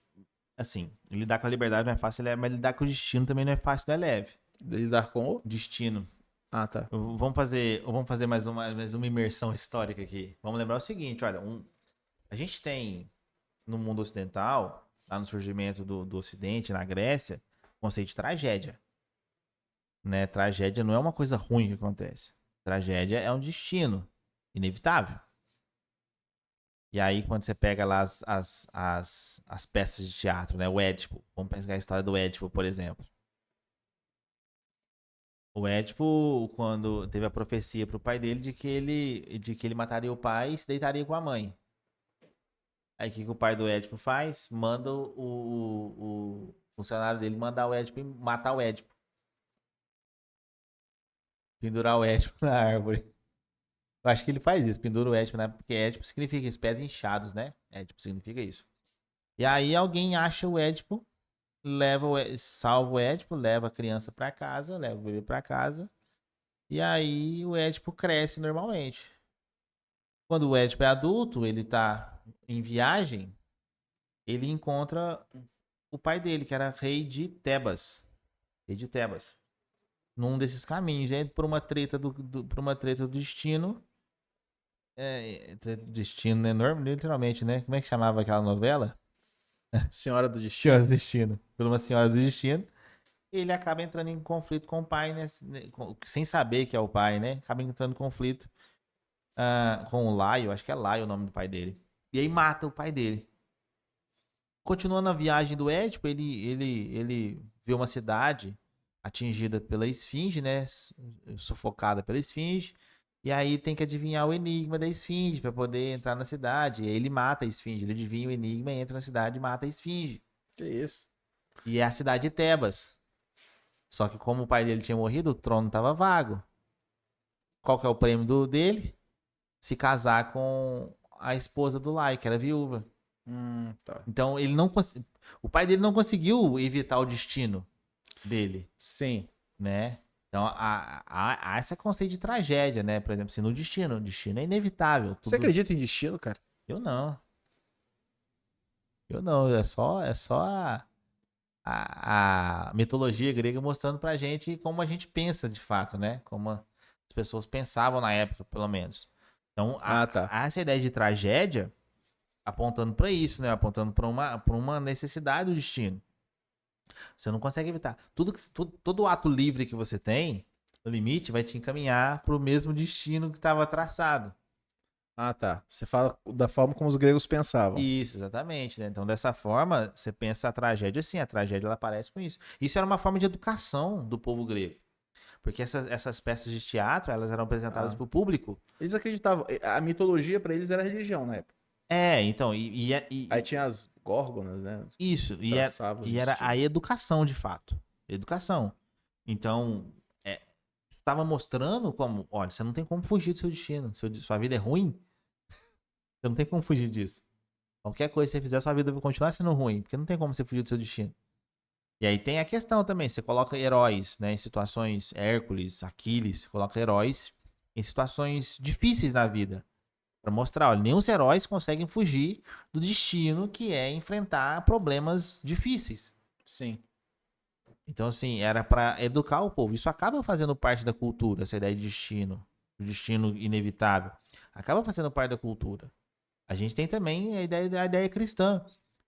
assim, lidar com a liberdade não é fácil, mas lidar com o destino também não é fácil, não é leve. Lidar com o. Destino. Ah, tá. Vamos fazer mais uma imersão histórica aqui. Vamos lembrar o seguinte, olha, a gente tem no mundo ocidental, lá no surgimento do Ocidente, na Grécia, o conceito de tragédia. Né? Tragédia não é uma coisa ruim que acontece. Tragédia é um destino inevitável. E aí, quando você pega lá as peças de teatro, né? O Édipo. Vamos pegar a história do Édipo, por exemplo. O Édipo, quando teve a profecia pro pai dele de que ele mataria o pai e se deitaria com a mãe. Aí o que o pai do Édipo faz? Manda o funcionário dele mandar o Édipo matar o Édipo. Pendurar o Édipo na árvore. Eu acho que ele faz isso, pendura o Édipo, né? Porque Édipo significa os pés inchados, né? Édipo significa isso. E aí alguém acha o Édipo, salva o Édipo, leva a criança pra casa, leva o bebê pra casa. E aí o Édipo cresce normalmente. Quando o Édipo é adulto, ele tá em viagem, ele encontra o pai dele, que era rei de Tebas. Rei de Tebas. Num desses caminhos, por uma treta por uma treta do destino. Destino, né? Literalmente, né? Como é que chamava aquela novela? Senhora do Destino. Senhora do Destino. Por uma Senhora do Destino. Ele acaba entrando em conflito com o pai, né? Sem saber que é o pai, né? Acaba entrando em conflito com o Laio. Acho que é Laio o nome do pai dele. E aí mata o pai dele. Continuando a viagem do Édipo, ele vê uma cidade atingida pela esfinge, né? Sufocada pela esfinge. E aí tem que adivinhar o enigma da esfinge para poder entrar na cidade. E aí ele mata a esfinge, ele adivinha o enigma, entra na cidade e mata a esfinge. Que isso? E é a cidade de Tebas. Só que como o pai dele tinha morrido, o trono estava vago. Qual que é o prêmio dele? Se casar com a esposa do Lai, que era viúva. Tá. Então ele não o pai dele não conseguiu evitar o destino dele, Sim. né? Então há esse conceito de tragédia, né? Por exemplo, assim, no destino. O destino é inevitável. Você Tudo... acredita em destino, cara? Eu não. Eu não. É só a mitologia grega mostrando pra gente como a gente pensa de fato, né? Como as pessoas pensavam na época, pelo menos. Então, Ah, tá. há essa ideia de tragédia apontando pra isso, né? Apontando pra uma necessidade do destino. Você não consegue evitar. Todo ato livre que você tem, no limite, vai te encaminhar pro mesmo destino que estava traçado. Ah, tá. Você fala da forma como os gregos pensavam. Isso, exatamente, né? Então, dessa forma, você pensa a tragédia assim, a tragédia ela aparece com isso. Isso era uma forma de educação do povo grego. Porque essas peças de teatro, elas eram apresentadas Ah. para o público. Eles acreditavam. A mitologia pra eles era religião na época. Então, Aí tinha as górgonas, né? isso, Traçavam e os era a destinos. educação, de fato. Educação. Então, estava mostrando como, olha, você não tem como fugir do seu destino. Sua vida é ruim, você não tem como fugir disso. Qualquer coisa que você fizer, sua vida vai continuar sendo ruim, porque não tem como você fugir do seu destino. E aí tem a questão também, você coloca heróis, né, em situações, Hércules, Aquiles, você coloca heróis em situações difíceis na vida. Pra mostrar, olha, nem os heróis conseguem fugir do destino que é enfrentar problemas difíceis. Sim. Então, assim, era pra educar o povo. Isso acaba fazendo parte da cultura, essa ideia de destino, o destino inevitável. Acaba fazendo parte da cultura. A gente tem também a ideia cristã,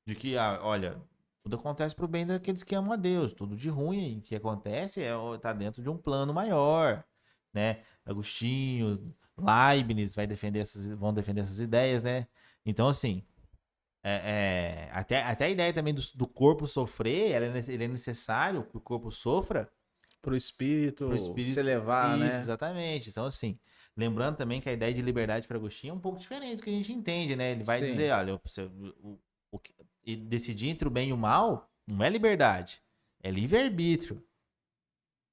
de que, olha, tudo acontece pro bem daqueles que amam a Deus. Tudo de ruim que acontece tá dentro de um plano maior, né? Agostinho, Leibniz vão defender essas ideias, né? Então, assim, até a ideia também do corpo sofrer, ele é necessário que o corpo sofra Pro espírito pro se espírito. elevar, Isso, né? exatamente. Então, assim, lembrando também que a ideia de liberdade para Agostinho é um pouco diferente do que a gente entende, né? Ele vai Sim. dizer, olha, e decidir entre o bem e o mal não é liberdade, é livre-arbítrio.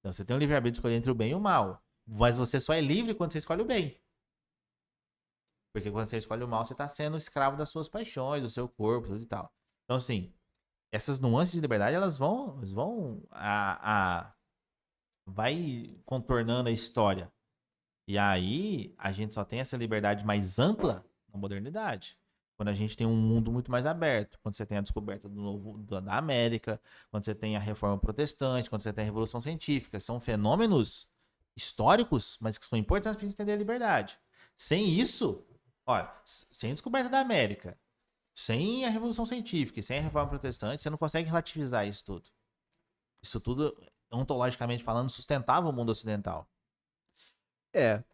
Então, você tem um livre-arbítrio de escolher entre o bem e o mal. Mas você só é livre quando você escolhe o bem. Porque quando você escolhe o mal, você está sendo escravo das suas paixões, do seu corpo, tudo e tal. Então, assim, essas nuances de liberdade, elas vão vai contornando a história. E aí, a gente só tem essa liberdade mais ampla na modernidade. Quando a gente tem um mundo muito mais aberto. Quando você tem a descoberta da América, quando você tem a Reforma Protestante, quando você tem a Revolução Científica. São fenômenos históricos, mas que são importantes para a gente entender a liberdade. Sem isso, olha, sem a descoberta da América, sem a Revolução Científica e sem a Reforma Protestante, você não consegue relativizar isso tudo. Isso tudo, ontologicamente falando, sustentava o mundo ocidental.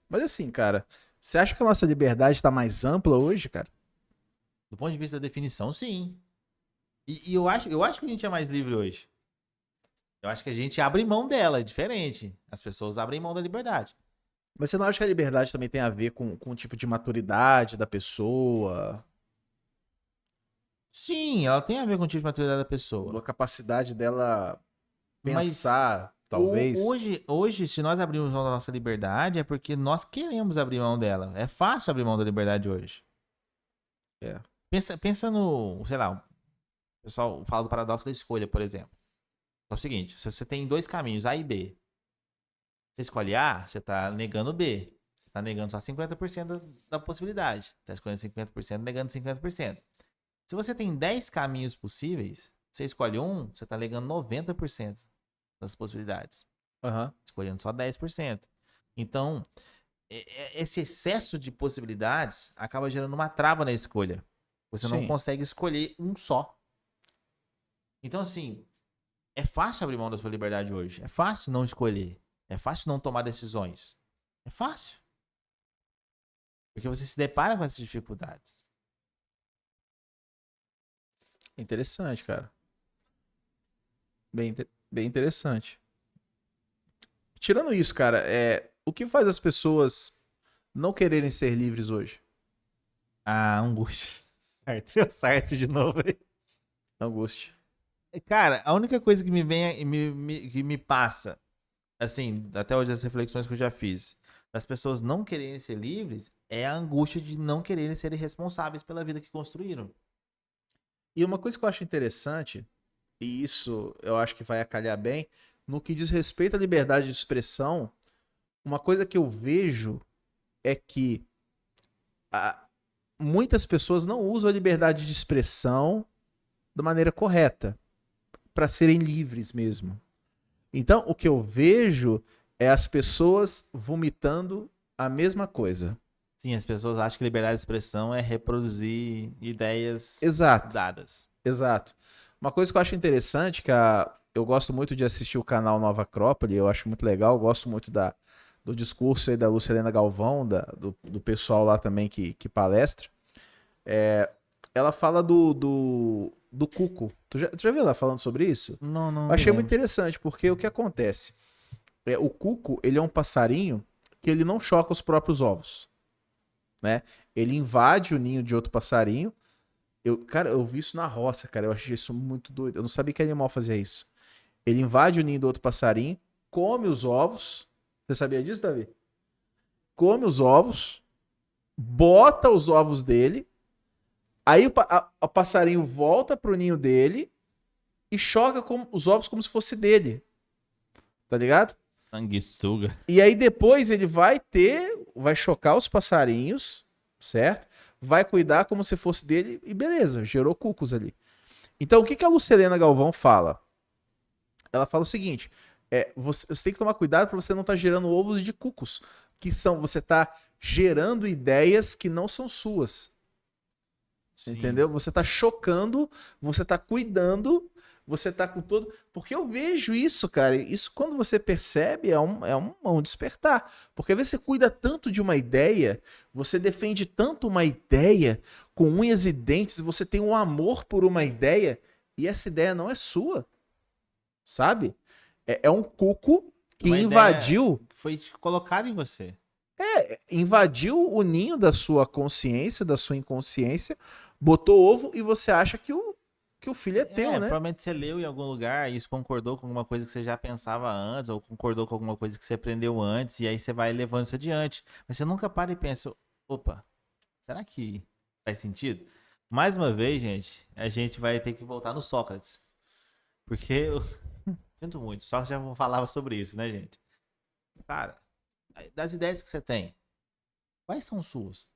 Mas assim, cara, você acha que a nossa liberdade tá mais ampla hoje, cara? Do ponto de vista da definição, sim. E eu acho que a gente é mais livre hoje. Eu acho que a gente abre mão dela, é diferente. As pessoas abrem mão da liberdade. Mas você não acha que a liberdade também tem a ver com o tipo de maturidade da pessoa, Sim, ela tem a ver com o tipo de maturidade da com a pessoa. capacidade dela Mas pensar, talvez? hoje, se nós abrimos mão da nossa liberdade, é porque nós queremos abrir mão dela. É fácil abrir mão da liberdade hoje. É. Pensa no, sei lá, o pessoal fala do paradoxo da escolha, por exemplo. É o seguinte, se você tem dois caminhos, A e B. Você escolhe A, você está negando B. Você está negando só 50% da possibilidade. Está escolhendo 50%, negando 50%. Se você tem 10 caminhos possíveis, você escolhe um, você está negando 90% das possibilidades. Aham. Escolhendo só 10%. Então, esse excesso de possibilidades acaba gerando uma trava na escolha. Você não Sim. consegue escolher um só. Então, assim, é fácil abrir mão da sua liberdade hoje. É fácil não escolher. É fácil não tomar decisões. É fácil. Porque você se depara com essas dificuldades. Interessante, cara. Bem interessante. Tirando isso, cara, o que faz as pessoas não quererem ser livres hoje? A angústia. Sartre, o Sartre de novo aí. Angústia. Cara, a única coisa que me vem, que me passa, assim, até hoje as reflexões que eu já fiz, das pessoas não quererem ser livres, é a angústia de não quererem ser responsáveis pela vida que construíram. E uma coisa que eu acho interessante, e isso eu acho que vai acalhar bem, no que diz respeito à liberdade de expressão, uma coisa que eu vejo é que a- muitas pessoas não usam a liberdade de expressão da maneira correta, para serem livres mesmo. Então, o que eu vejo é as pessoas vomitando a mesma coisa. Sim, as pessoas acham que liberdade de expressão é reproduzir ideias Exato, dadas. exato. Uma coisa que eu acho interessante, eu gosto muito de assistir o canal Nova Acrópole, eu acho muito legal, eu gosto muito do discurso aí da Lucilena Galvão, do pessoal lá também que palestra. Ela fala do cuco. Tu já viu ela falando sobre isso? Não, não Eu me achei muito lembro. interessante, porque o que acontece? O cuco, ele é um passarinho que ele não choca os próprios ovos, né? Ele invade o ninho de outro passarinho. Cara, eu vi isso na roça, cara. Eu achei isso muito doido. Eu não sabia que animal fazia isso. Ele invade o ninho do outro passarinho, come os ovos. Você sabia disso, Davi? Come os ovos, bota os ovos dele. Aí o passarinho volta pro ninho dele e choca os ovos como se fosse dele. Tá ligado? Sanguessuga. E aí depois ele vai chocar os passarinhos, certo? Vai cuidar como se fosse dele e beleza, gerou cucos ali. Então o que a Lucilena Galvão fala? Ela fala o seguinte: você tem que tomar cuidado para você não estar gerando ovos de cucos, você tá gerando ideias que não são suas. Sim. Entendeu? Você tá chocando, você tá cuidando, você tá com todo. Porque eu vejo isso, cara. Isso, quando você percebe, é um despertar. Porque às vezes você cuida tanto de uma ideia, você defende tanto uma ideia, com unhas e dentes, você tem um amor por uma ideia, e essa ideia não é sua. Sabe? É um cuco que Uma ideia invadiu. que foi colocada em você. Invadiu o ninho da sua consciência, da sua inconsciência, botou ovo e você acha que o filho é teu, né? Provavelmente você leu em algum lugar e isso concordou com alguma coisa que você já pensava antes, ou concordou com alguma coisa que você aprendeu antes, e aí você vai levando isso adiante. Mas você nunca para e pensa, opa, será que faz sentido? Mais uma vez, gente, a gente vai ter que voltar no Sócrates. Porque eu sinto muito, Sócrates já falava sobre isso, né, gente? Cara, das ideias que você tem, quais são suas?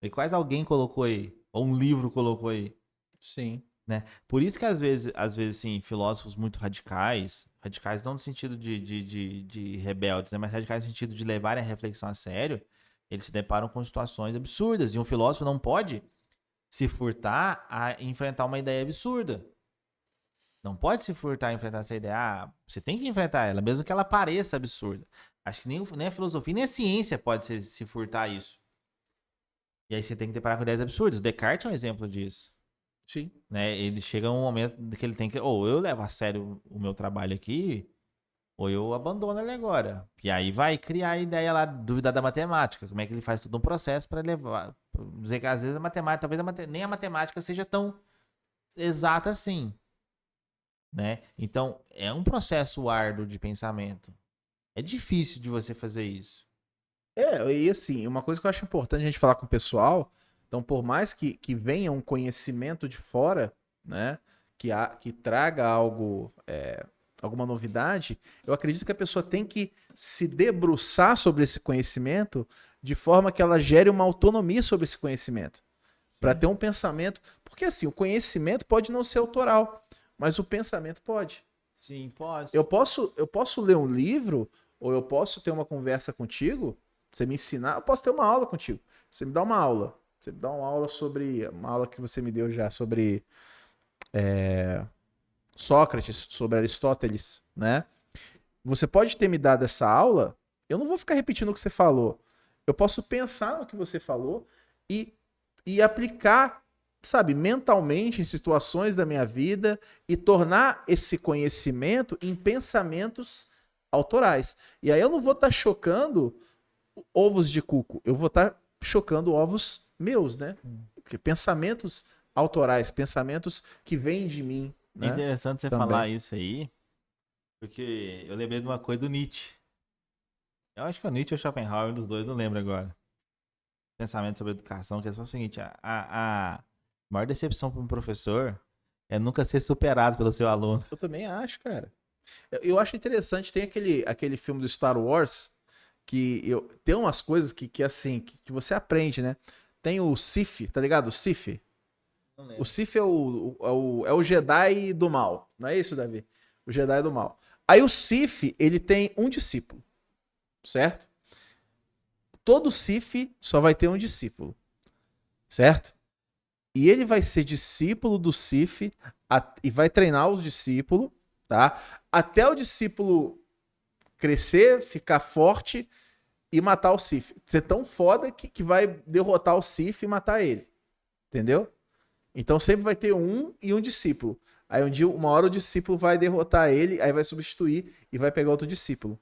E quais alguém colocou aí? Ou um livro colocou aí? Sim. Né? Por isso que às vezes, sim, filósofos muito radicais, radicais não no sentido de rebeldes, né? Mas radicais no sentido de levarem a reflexão a sério, eles se deparam com situações absurdas. E um filósofo não pode se furtar a enfrentar uma ideia absurda. Não pode se furtar a enfrentar essa ideia. Ah, você tem que enfrentar ela, mesmo que ela pareça absurda. Acho que nem a filosofia, nem a ciência pode se furtar a isso. E aí você tem que deparar com ideias absurdas. Descartes é um exemplo disso. Sim. Né? Ele chega um momento que ele tem que, ou eu levo a sério o meu trabalho aqui, ou eu abandono ele agora. E aí vai criar a ideia lá, duvidar da matemática, como é que ele faz todo um processo para levar, pra dizer que às vezes a matemática, talvez nem a matemática seja tão exata assim, né? Então, é um processo árduo de pensamento. É difícil de você fazer isso. E assim, uma coisa que eu acho importante a gente falar com o pessoal, então por mais que venha um conhecimento de fora, né, que traga algo, alguma novidade, eu acredito que a pessoa tem que se debruçar sobre esse conhecimento de forma que ela gere uma autonomia sobre esse conhecimento, para ter um pensamento, porque assim, o conhecimento pode não ser autoral, mas o pensamento pode. Sim, pode. Eu posso ler um livro, ou eu posso ter uma conversa contigo, você me ensinar, eu posso ter uma aula contigo. Você me dá uma aula. Você me dá uma aula sobre. Uma aula que você me deu já sobre Sócrates, sobre Aristóteles, né? Você pode ter me dado essa aula, eu não vou ficar repetindo o que você falou. Eu posso pensar no que você falou e aplicar, sabe, mentalmente em situações da minha vida e tornar esse conhecimento em pensamentos autorais. E aí eu não vou estar chocando ovos de cuco, eu vou estar chocando ovos meus, né? Porque pensamentos autorais, pensamentos que vêm de mim, É né? interessante você Também. falar isso aí, porque eu lembrei de uma coisa do Nietzsche. Eu acho que é o Nietzsche ou Schopenhauer, um dos dois, não lembro agora. Pensamento sobre educação, que ele fala o seguinte: a maior decepção para um professor é nunca ser superado pelo seu aluno. Eu também acho, cara. Eu acho interessante, tem aquele filme do Star Wars, tem umas coisas que assim, que você aprende, né? Tem o Sith, tá ligado? O Sith. Não O lembro. Sith é o Jedi do mal, não é isso, Davi? O Jedi do mal. Aí o Sith, ele tem um discípulo, certo? Todo Sith só vai ter um discípulo, certo? E ele vai ser discípulo do Sith e vai treinar os discípulos, tá? Até o discípulo crescer, ficar forte e matar o Sith. Ser tão foda que vai derrotar o Sith e matar ele. Entendeu? Então sempre vai ter um e um discípulo. Aí uma hora o discípulo vai derrotar ele, aí vai substituir e vai pegar outro discípulo.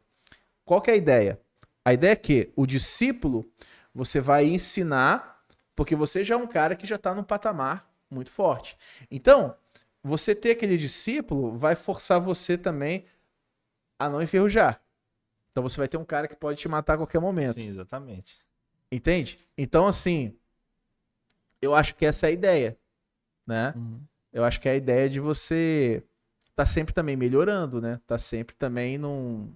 Qual que é a ideia? A ideia é que o discípulo você vai ensinar, porque você já é um cara que já está num patamar muito forte. Então, você ter aquele discípulo vai forçar você também a não enferrujar. Então você vai ter um cara que pode te matar a qualquer momento. Sim, exatamente. Entende? Então, assim, eu acho que essa é a ideia, né? Uhum. Eu acho que é a ideia de você tá sempre também melhorando, né? Tá sempre também num...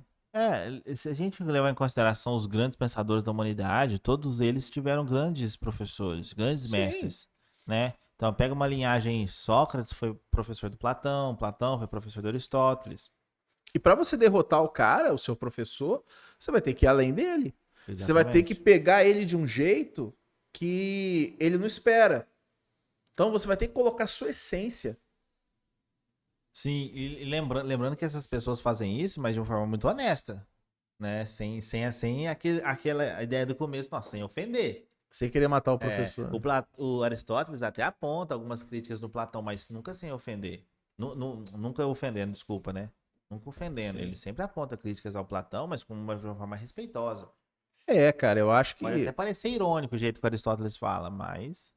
Se a gente levar em consideração os grandes pensadores da humanidade, todos eles tiveram grandes professores, grandes Sim. mestres, né? Então pega uma linhagem, Sócrates foi professor do Platão, Platão foi professor de Aristóteles. E para você derrotar o cara, o seu professor, você vai ter que ir além dele. Você vai ter que Exatamente. pegar ele de um jeito que ele não espera. Então você vai ter que colocar a sua essência. Sim, e lembrando que essas pessoas fazem isso, mas de uma forma muito honesta, né? Sem aquela ideia do começo, nossa, sem ofender. Sem querer matar o É, professor. o Aristóteles até aponta algumas críticas do Platão, mas nunca sem ofender. Nunca ofendendo, desculpa, né? Nunca ofendendo. Sim. Ele sempre aponta críticas ao Platão, mas de uma forma respeitosa. É, cara, eu acho Pode até que. parecer irônico o jeito que o Aristóteles fala, mas.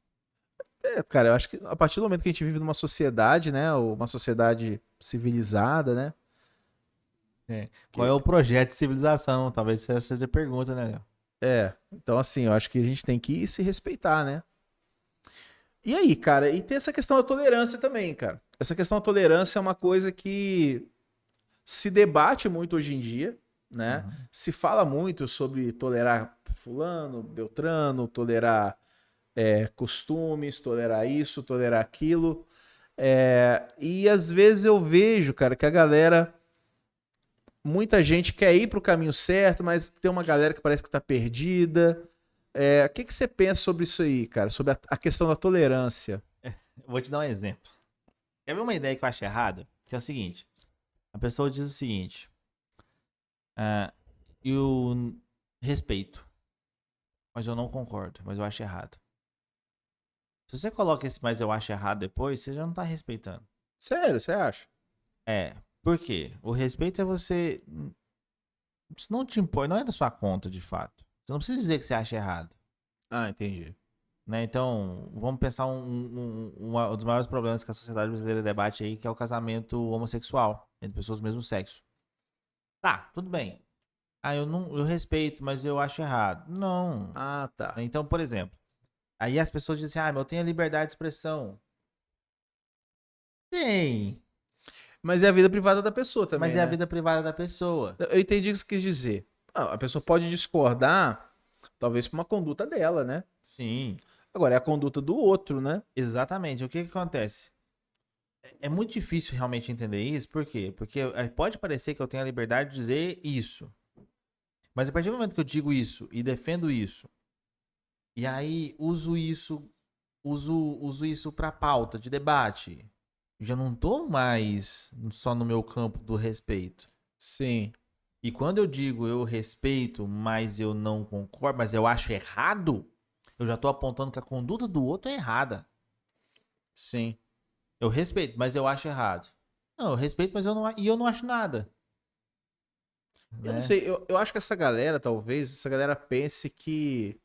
É, cara, eu acho que a partir do momento que a gente vive numa sociedade, né? Ou uma sociedade civilizada, né? É. Qual é Que- o projeto de civilização? Talvez essa seja a pergunta, né, Léo? Então assim, eu acho que a gente tem que se respeitar, né? E aí, cara, e tem essa questão da tolerância também, cara. Essa questão da tolerância é uma coisa que se debate muito hoje em dia, né? Uhum. Se fala muito sobre tolerar fulano, beltrano, tolerar costumes, tolerar isso, tolerar aquilo. E às vezes eu vejo, cara, que a galera, muita gente quer ir pro caminho certo, mas tem uma galera que parece que tá perdida. O que você pensa sobre isso aí, cara? Sobre a questão da tolerância? Eu vou te dar um exemplo. Quer ver uma ideia que eu acho errada? Que é o seguinte: a pessoa diz o seguinte, ah, eu respeito, mas eu não concordo, mas eu acho errado. Se você coloca esse mas eu acho errado depois, você já não tá respeitando. Sério, você acha? É, por quê? O respeito é você. Isso não te impõe, não é da sua conta, de fato. Você não precisa dizer que você acha errado. Ah, entendi. Né? Então, vamos pensar um dos maiores problemas que a sociedade brasileira debate aí, que é o casamento homossexual entre pessoas do mesmo sexo. Tá, tudo bem. Ah, eu respeito, mas eu acho errado. Não. Ah, tá. Então, por exemplo, aí as pessoas dizem, ah, mas eu tenho a liberdade de expressão. Tem, Mas é a vida privada da pessoa mas também, é a né? vida privada da pessoa. Eu entendi o que você quis dizer. Ah, a pessoa pode discordar, talvez por uma conduta dela, né? Sim, Agora é a conduta do outro, né? exatamente. O que que acontece? É muito difícil realmente entender isso, por quê? Porque pode parecer que eu tenho a liberdade de dizer isso. Mas a partir do momento que eu digo isso e defendo isso, e aí uso isso para pauta de debate, eu já não tô mais só no meu campo do respeito. Sim, E quando eu digo eu respeito, mas eu não concordo, mas eu acho errado, eu já tô apontando que a conduta do outro é errada. sim. Eu respeito, mas eu acho errado. Não, eu respeito, mas eu não acho nada, Eu não né? sei, eu acho que essa galera, talvez, essa galera pense que.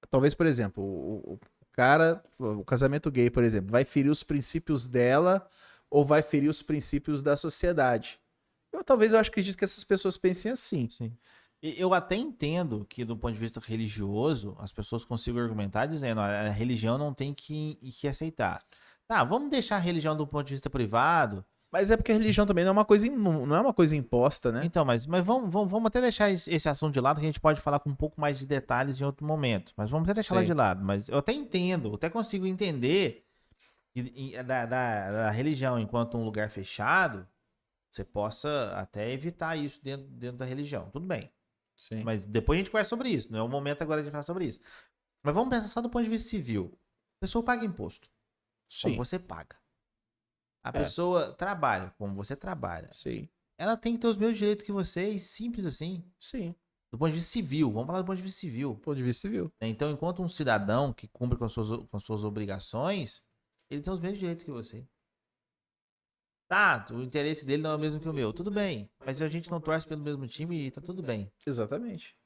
Talvez, por exemplo, o cara, o casamento gay, por exemplo, vai ferir os princípios dela ou vai ferir os princípios da sociedade? Eu acredito que essas pessoas pensem assim. Sim. Eu até entendo que, do ponto de vista religioso, as pessoas consigam argumentar dizendo a religião não tem que aceitar. Tá, vamos deixar a religião do ponto de vista privado. Mas é porque a religião também não é uma coisa, não é uma coisa imposta, né? Então, mas vamos até deixar esse assunto de lado, que a gente pode falar com um pouco mais de detalhes em outro momento. Mas vamos até deixar lá Sim. de lado. Mas eu até entendo, eu até consigo entender da religião enquanto um lugar fechado, você possa até evitar isso dentro da religião. Tudo bem. Sim. Mas depois a gente conversa sobre isso. Não é o momento agora de falar sobre isso. Mas vamos pensar só do ponto de vista civil. A pessoa paga imposto, como Sim. você paga. A É. pessoa trabalha, como você trabalha. Sim. Ela tem que ter os mesmos direitos que você, simples assim. Sim. Do ponto de vista civil, vamos falar do ponto de vista civil. Do ponto de vista civil. Então, enquanto um cidadão que cumpre com suas obrigações, ele tem os mesmos direitos que você. Tá, o interesse dele não é o mesmo que o meu. Tudo bem, mas a gente não torce pelo mesmo time e tá tudo bem. Exatamente.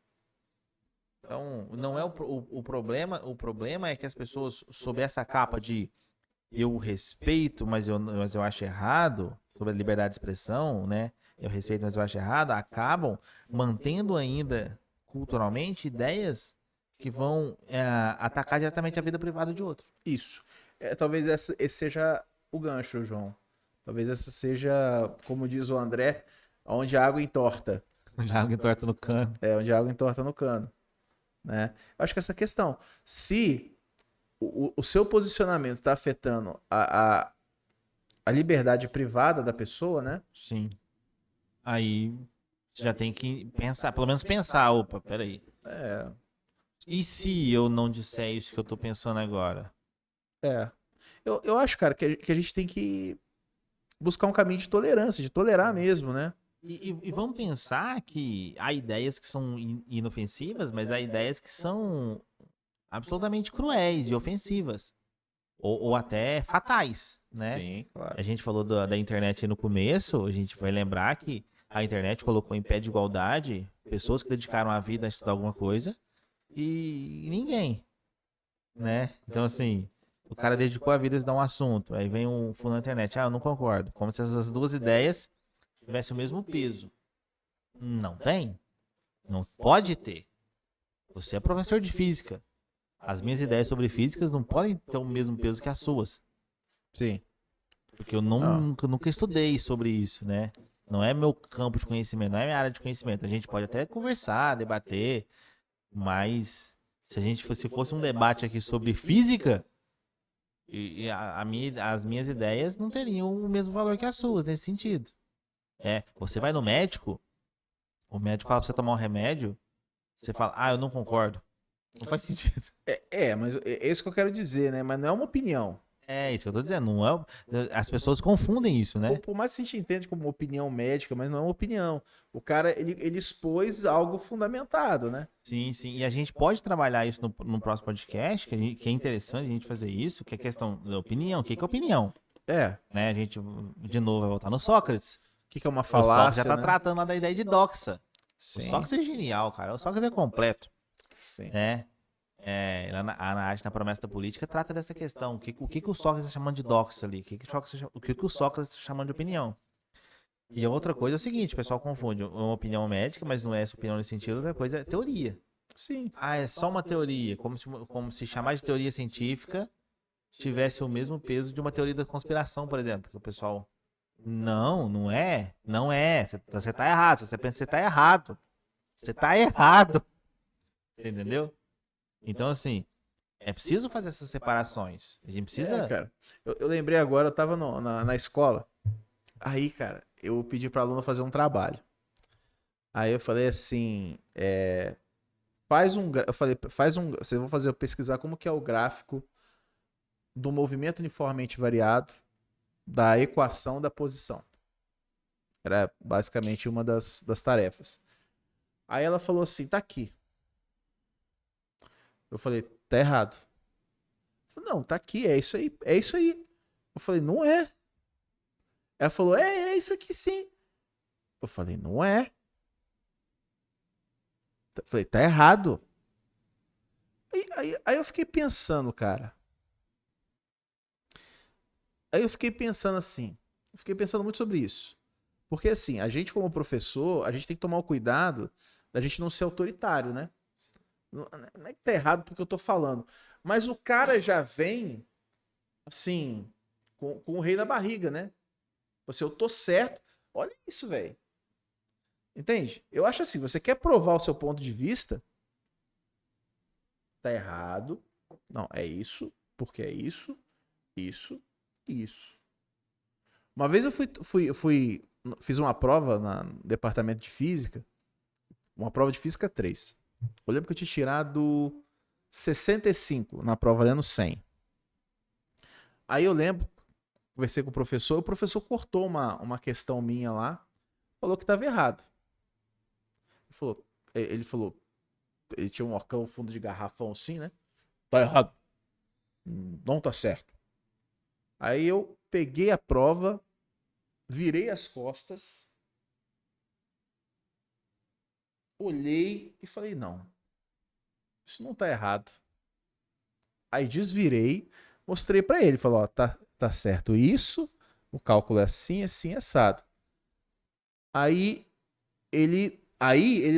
Então, não é o problema. O problema é que as pessoas, sob essa capa de eu respeito, mas eu acho errado, sobre a liberdade de expressão, né? Eu respeito, mas eu acho errado, acabam mantendo ainda culturalmente ideias que vão atacar diretamente a vida privada de outro. Isso. Talvez esse seja o gancho, João. Talvez essa seja, como diz o André, onde a água entorta. Já alguém torta no cano. Onde a água entorta no cano. Né? Eu acho que essa questão, se o seu posicionamento está afetando a liberdade privada da pessoa, né? Sim. Aí você já tem que pensar, pelo menos pensar, opa, peraí. É, E se eu não disser isso que eu tô pensando agora? é. Eu acho, cara, que a gente tem que buscar um caminho de tolerância, de tolerar mesmo, né? E vamos pensar que há ideias que são inofensivas, mas há ideias que são absolutamente cruéis e ofensivas. Ou até fatais, né? Sim, claro. A gente falou da internet no começo, a gente vai lembrar que a internet colocou em pé de igualdade pessoas que dedicaram a vida a estudar alguma coisa e ninguém, né? Então, assim, o cara dedicou a vida a estudar um assunto, aí vem um fulano na internet, eu não concordo. Como se essas duas ideias tivessem o mesmo peso. Não tem. Não pode ter. Você é professor de física. As minhas ideias sobre físicas não podem ter o mesmo peso que as suas. Sim. Porque eu nunca estudei sobre isso, né? Não é meu campo de conhecimento, não é minha área de conhecimento. A gente pode até conversar, debater, mas se fosse um debate aqui sobre física, as minhas ideias não teriam o mesmo valor que as suas nesse sentido. Você vai no médico, o médico fala pra você tomar um remédio, você fala, eu não concordo. Não faz sentido. Mas é isso que eu quero dizer, né? Mas não é uma opinião. É isso que eu tô dizendo. Não é, as pessoas confundem isso, né? Por mais que a gente entende como uma opinião médica, mas não é uma opinião. O cara, ele expôs algo fundamentado, né? Sim, sim. E a gente pode trabalhar isso no próximo podcast, que é interessante a gente fazer isso, que é questão da opinião. O que é opinião? Né? A gente, de novo, vai voltar no Sócrates. O que é uma O Sócrates falácia, já tá né? tratando lá da ideia de doxa. Sim. O Sócrates é genial, cara. O Sócrates é completo. Sim. Né? Lá na arte, na promessa da política, trata dessa questão. O que o Sócrates está chamando de doxa ali? O que o Sócrates está chamando de opinião? E a outra coisa é o seguinte, o pessoal confunde uma opinião médica, mas não é essa opinião nesse sentido, outra coisa é teoria. Sim. É só uma teoria, como se chamar de teoria científica tivesse o mesmo peso de uma teoria da conspiração, por exemplo, que o pessoal... Não é. Você tá errado, você pensa que você tá errado. Você tá errado. Você entendeu? Então, assim, é preciso fazer essas separações. A gente precisa... cara. Eu lembrei agora, eu tava na escola. Aí, cara, eu pedi pra aluna fazer um trabalho. Aí eu falei assim, vocês vão pesquisar como que é o gráfico do movimento uniformemente variado da equação da posição. Era basicamente uma das tarefas. Aí ela falou assim, tá aqui. Eu falei, tá errado. Falei, não, tá aqui, é isso aí, é isso aí. Eu falei, não é. Ela falou, é isso aqui sim. Eu falei, não é. Eu falei, tá errado. Aí eu fiquei pensando, cara. Aí eu fiquei pensando assim, eu fiquei pensando muito sobre isso. Porque assim, a gente como professor, a gente tem que tomar o cuidado da gente não ser autoritário, né? Não é que tá errado porque eu tô falando, mas o cara já vem, assim, com o rei na barriga, né? Assim, eu tô certo. Olha isso, velho. Entende? Eu acho assim, você quer provar o seu ponto de vista, tá errado. Não, é isso, porque é isso, isso, isso. Uma vez fiz uma prova no departamento de física, uma prova de física 3. Eu lembro que eu tinha tirado 65 na prova valendo 100. Aí eu lembro, conversei com o professor cortou uma questão minha lá, falou que estava errado. Ele falou, ele tinha um ocão fundo de garrafão assim, né? Tá errado. Não tá certo. Aí eu peguei a prova, virei as costas, olhei e falei, não, isso não tá errado. Aí desvirei, mostrei pra ele, falou, ó, tá certo isso, o cálculo é assim, assim, assado. Aí ele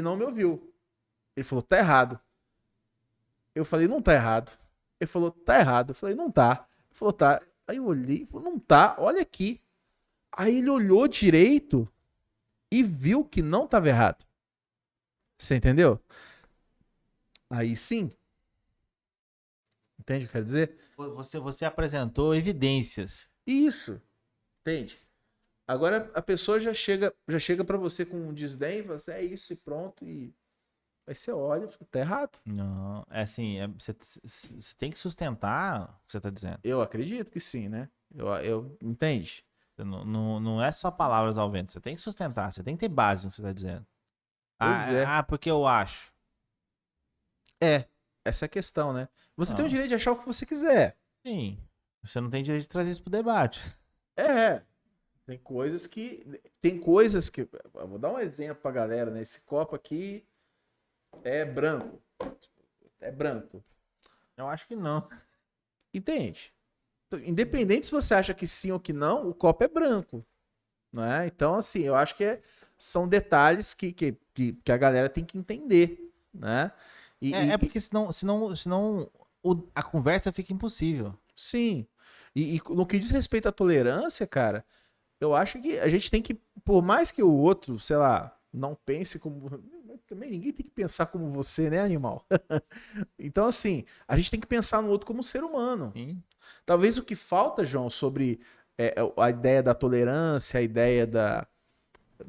não me ouviu. Ele falou, tá errado. Eu falei, não tá errado. Ele falou, tá errado. Eu falei, não tá. Ele falou, tá. Aí eu olhei, falou, não tá, olha aqui. Aí ele olhou direito e viu que não tava errado. Você entendeu? Aí sim. Entende o que eu quero dizer? Você apresentou evidências. Isso. Entende? Agora a pessoa já chega para você com um desdém, fala assim, é isso e pronto. E aí você olha e fala, tá errado. Não, é assim, você tem que sustentar o que você está dizendo. Eu acredito que sim, né? Entende? Não é só palavras ao vento, você tem que sustentar, você tem que ter base no que você está dizendo. Pois é. Porque eu acho. Essa é a questão, né? Você tem o Não, direito de achar o que você quiser. sim, você não tem direito de trazer isso pro debate. É. Tem coisas que. Eu vou dar um exemplo pra galera, né? Esse copo aqui é branco. É branco. Eu acho que não. Entende? Independente se você acha que sim ou que não, o copo é branco. Não é? Então, assim, eu acho que são detalhes que a galera tem que entender. Né? Porque senão a conversa fica impossível. Sim. E no que diz respeito à tolerância, cara, eu acho que a gente tem que, por mais que o outro, sei lá, não pense como. Também ninguém tem que pensar como você, né, animal? Então, assim, a gente tem que pensar no outro como um ser humano. Sim. Talvez o que falta, João, sobre a ideia da tolerância, a ideia da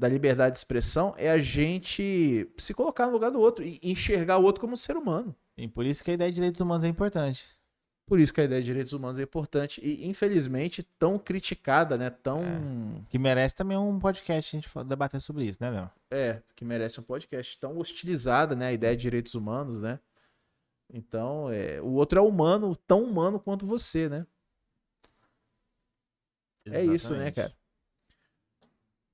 liberdade de expressão, é a gente se colocar no lugar do outro e enxergar o outro como um ser humano. E por isso que a ideia de direitos humanos é importante. Por isso que a ideia de direitos humanos é importante e, infelizmente, tão criticada, né? Que merece também um podcast a gente debater sobre isso, né, Léo? Que merece um podcast. Tão hostilizada, né? A ideia de direitos humanos, né? Então, o outro é humano, tão humano quanto você, né? É isso, né, cara?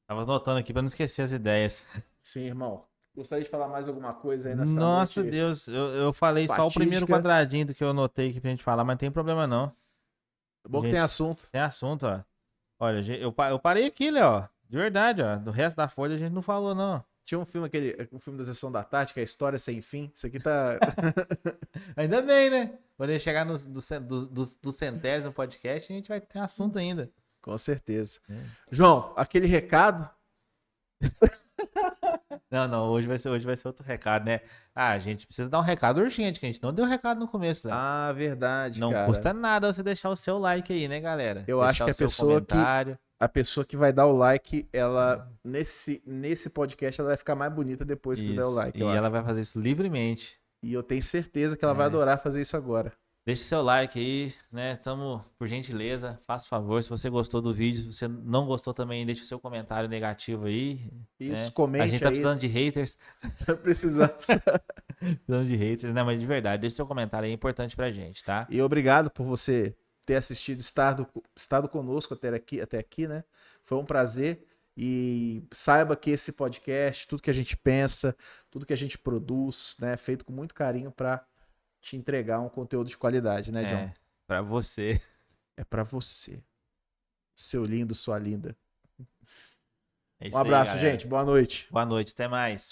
Tava anotando aqui pra não esquecer as ideias. Sim, irmão. Gostaria de falar mais alguma coisa aí nessa Nossa noite? Deus, eu falei só o primeiro fatídica. quadradinho do que eu anotei aqui pra gente falar, mas não tem problema não. É bom que Gente, tem assunto. Tem assunto, ó. Olha, eu parei aqui, Léo. De verdade, ó. Do resto da folha a gente não falou, não. Tinha um filme da Sessão da Tarde, que é a História Sem Fim. Isso aqui tá. Ainda bem, né? Quando a gente chegar do centésimo podcast, a gente vai ter assunto ainda. Com certeza. João, aquele recado. Não, hoje vai ser outro recado, né? A gente precisa dar um recado urgente, que a gente não deu recado no começo, Léo. Ah, verdade, Não cara. custa nada você deixar o seu like aí, né, galera? Eu deixar acho que o seu comentário. a pessoa que vai dar o like, ela nesse podcast ela vai ficar mais bonita depois que der o like. E ela vai fazer isso livremente. E eu tenho certeza que ela vai adorar fazer isso agora. Deixe seu like aí, né? Tamo, por gentileza, faça favor. Se você gostou do vídeo, se você não gostou também, deixe o seu comentário negativo aí. Isso, né? comente A gente tá aí. precisando de haters. Precisamos. Precisando de haters, né? Mas de verdade, deixe seu comentário aí, é importante pra gente, tá? E obrigado por você ter assistido, estado conosco até aqui, né? Foi um prazer. E saiba que esse podcast, tudo que a gente pensa, tudo que a gente produz, né, é feito com muito carinho para te entregar um conteúdo de qualidade, né, John? Pra você. É para você. seu lindo, sua linda. É Um isso aí, abraço, galera. gente. Boa noite. Boa noite, até mais.